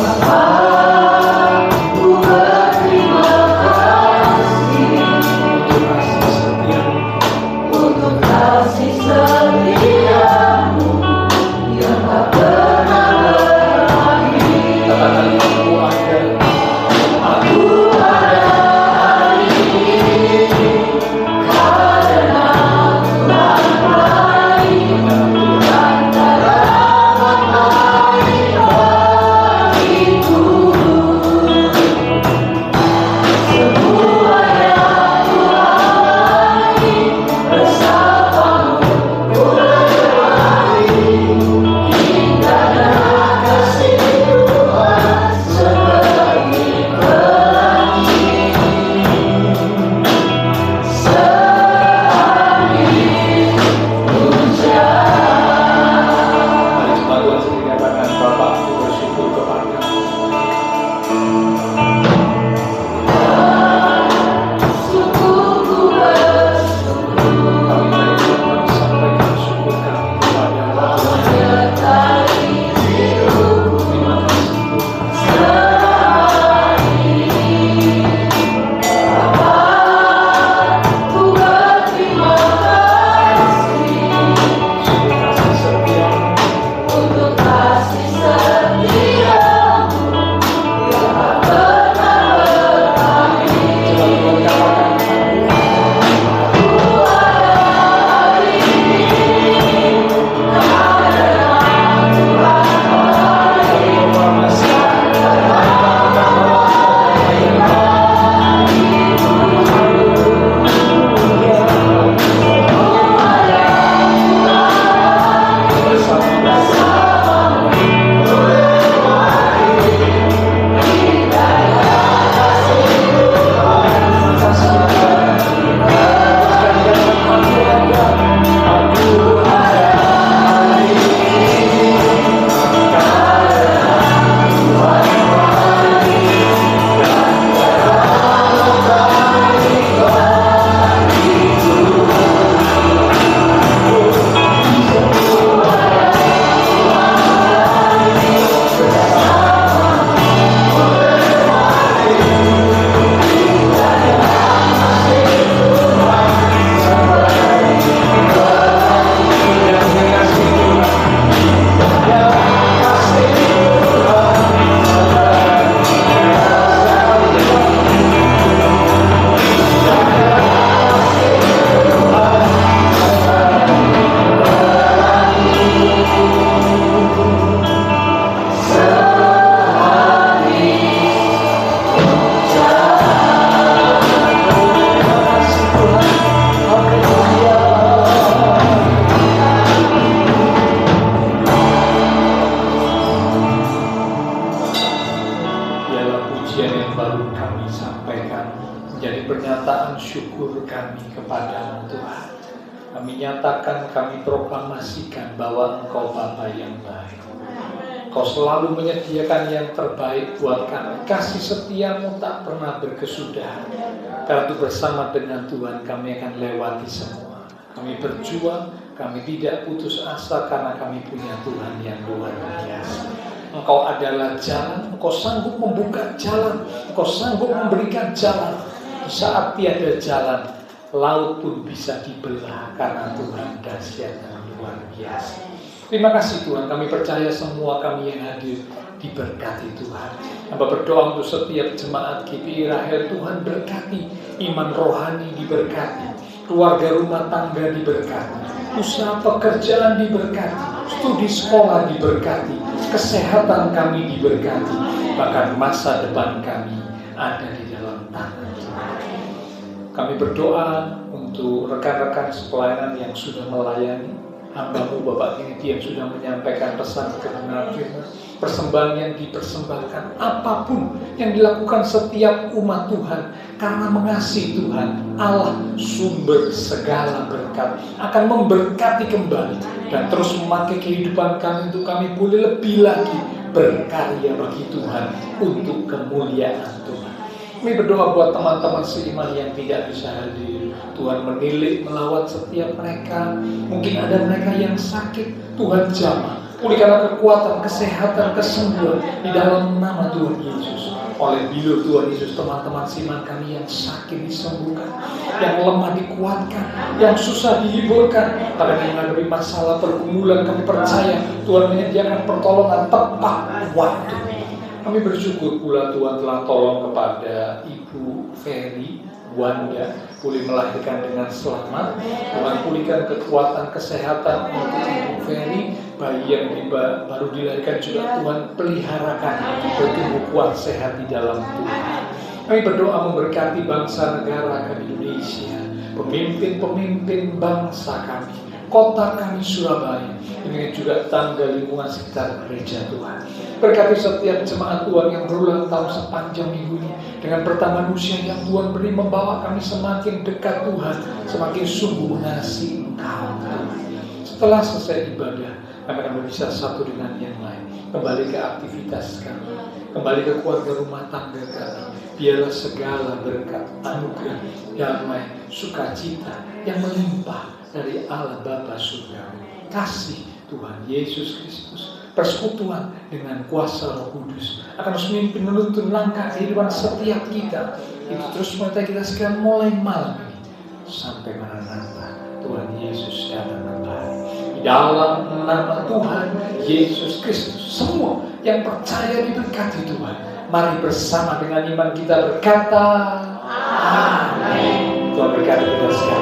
Bapakku berterima kasih untuk kasih setiamu yang tak pernah berakhir. pernyataan syukur kami kepadamu Tuhan. Kami nyatakan, kami proklamasikan bahwa Engkau Bapa yang baik. Engkau selalu menyediakan yang terbaik buat kami. Kasih setiamu tak pernah berkesudahan. Karena itu bersama dengan Tuhan kami akan lewati semua. Kami berjuang, kami tidak putus asa karena kami punya Tuhan yang luar biasa. Engkau adalah jalan, Engkau sanggup membuka jalan, Engkau sanggup memberikan jalan. Di saat tiada jalan, laut pun bisa dibelah karena Tuhan dahsyat dan luar biasa. Terima kasih Tuhan, kami percaya semua kami yang hadir diberkati Tuhan. Hamba berdoa untuk setiap jemaat GPI Rahel, Tuhan berkati, iman rohani diberkati, keluarga rumah tangga diberkati, usaha pekerjaan diberkati, studi sekolah diberkati, kesehatan kami diberkati, bahkan masa depan kami ada di dalam tangan Tuhan. Kami berdoa untuk rekan-rekan sepelayanan yang sudah melayani, hamba-Mu Bapak Kennedy yang sudah menyampaikan pesan kebenaran firman, persembahan yang dipersembahkan, apapun yang dilakukan setiap umat Tuhan, karena mengasihi Tuhan, Allah sumber segala berkat akan memberkati kembali dan terus memakai kehidupan kami untuk kami boleh lebih lagi berkarya bagi Tuhan untuk kemuliaan Tuhan. Kami berdoa buat teman-teman seiman yang tidak bisa hadir. Tuhan menilik, melawat setiap mereka. Mungkin ada mereka yang sakit, Tuhan jamah. Pulihkanlah kekuatan, kesehatan, kesembuhan di dalam nama Tuhan Yesus. Oleh bilur Tuhan Yesus, teman-teman seiman kami yang sakit disembuhkan, yang lemah dikuatkan, yang susah dihiburkan. Pada yang menghadapi masalah pergumulan, kami percaya Tuhan menyediakan pertolongan tepat waktu. Kami bersyukur pula Tuhan telah tolong kepada Ibu Ferry Wanda boleh melahirkan dengan selamat. Tuhan pulihkan kekuatan kesehatan untuk Ibu Ferry. Bayi yang baru dilahirkan juga Tuhan peliharakan bertumbuh kuat sehat di dalam Tuhan. Kami berdoa memberkati bangsa negara kami Indonesia, pemimpin-pemimpin bangsa kami, kota kami Surabaya, demikian juga tangga lingkungan sekitar gereja Tuhan. Berkati setiap jemaat Tuhan yang berulang tahun sepanjang minggu ini dengan pertambahan usia yang Tuhan beri, membawa kami semakin dekat Tuhan, semakin sungguh mengasihi Engkau Tuhan. Setelah selesai ibadah, kami akan berpisah satu dengan yang lain, kembali ke aktivitas kami, kembali ke keluarga rumah tangga kami. Biarlah segala berkat, anugerah, damai, sukacita yang melimpah dari Allah Bapa Surga, kasih Tuhan Yesus Kristus, persekutuan dengan kuasa Roh Kudus akan terus memimpin menuntun langkah kehidupan setiap kita. Itu terus menyertai kita sekarang mulai malam ini sampai Maranatha Tuhan Yesus datang kembali. Di dalam nama Tuhan Yesus Kristus, semua yang percaya diberkati Tuhan. Mari bersama dengan iman kita berkata, Amin. Tuhan berkati kita sekarang.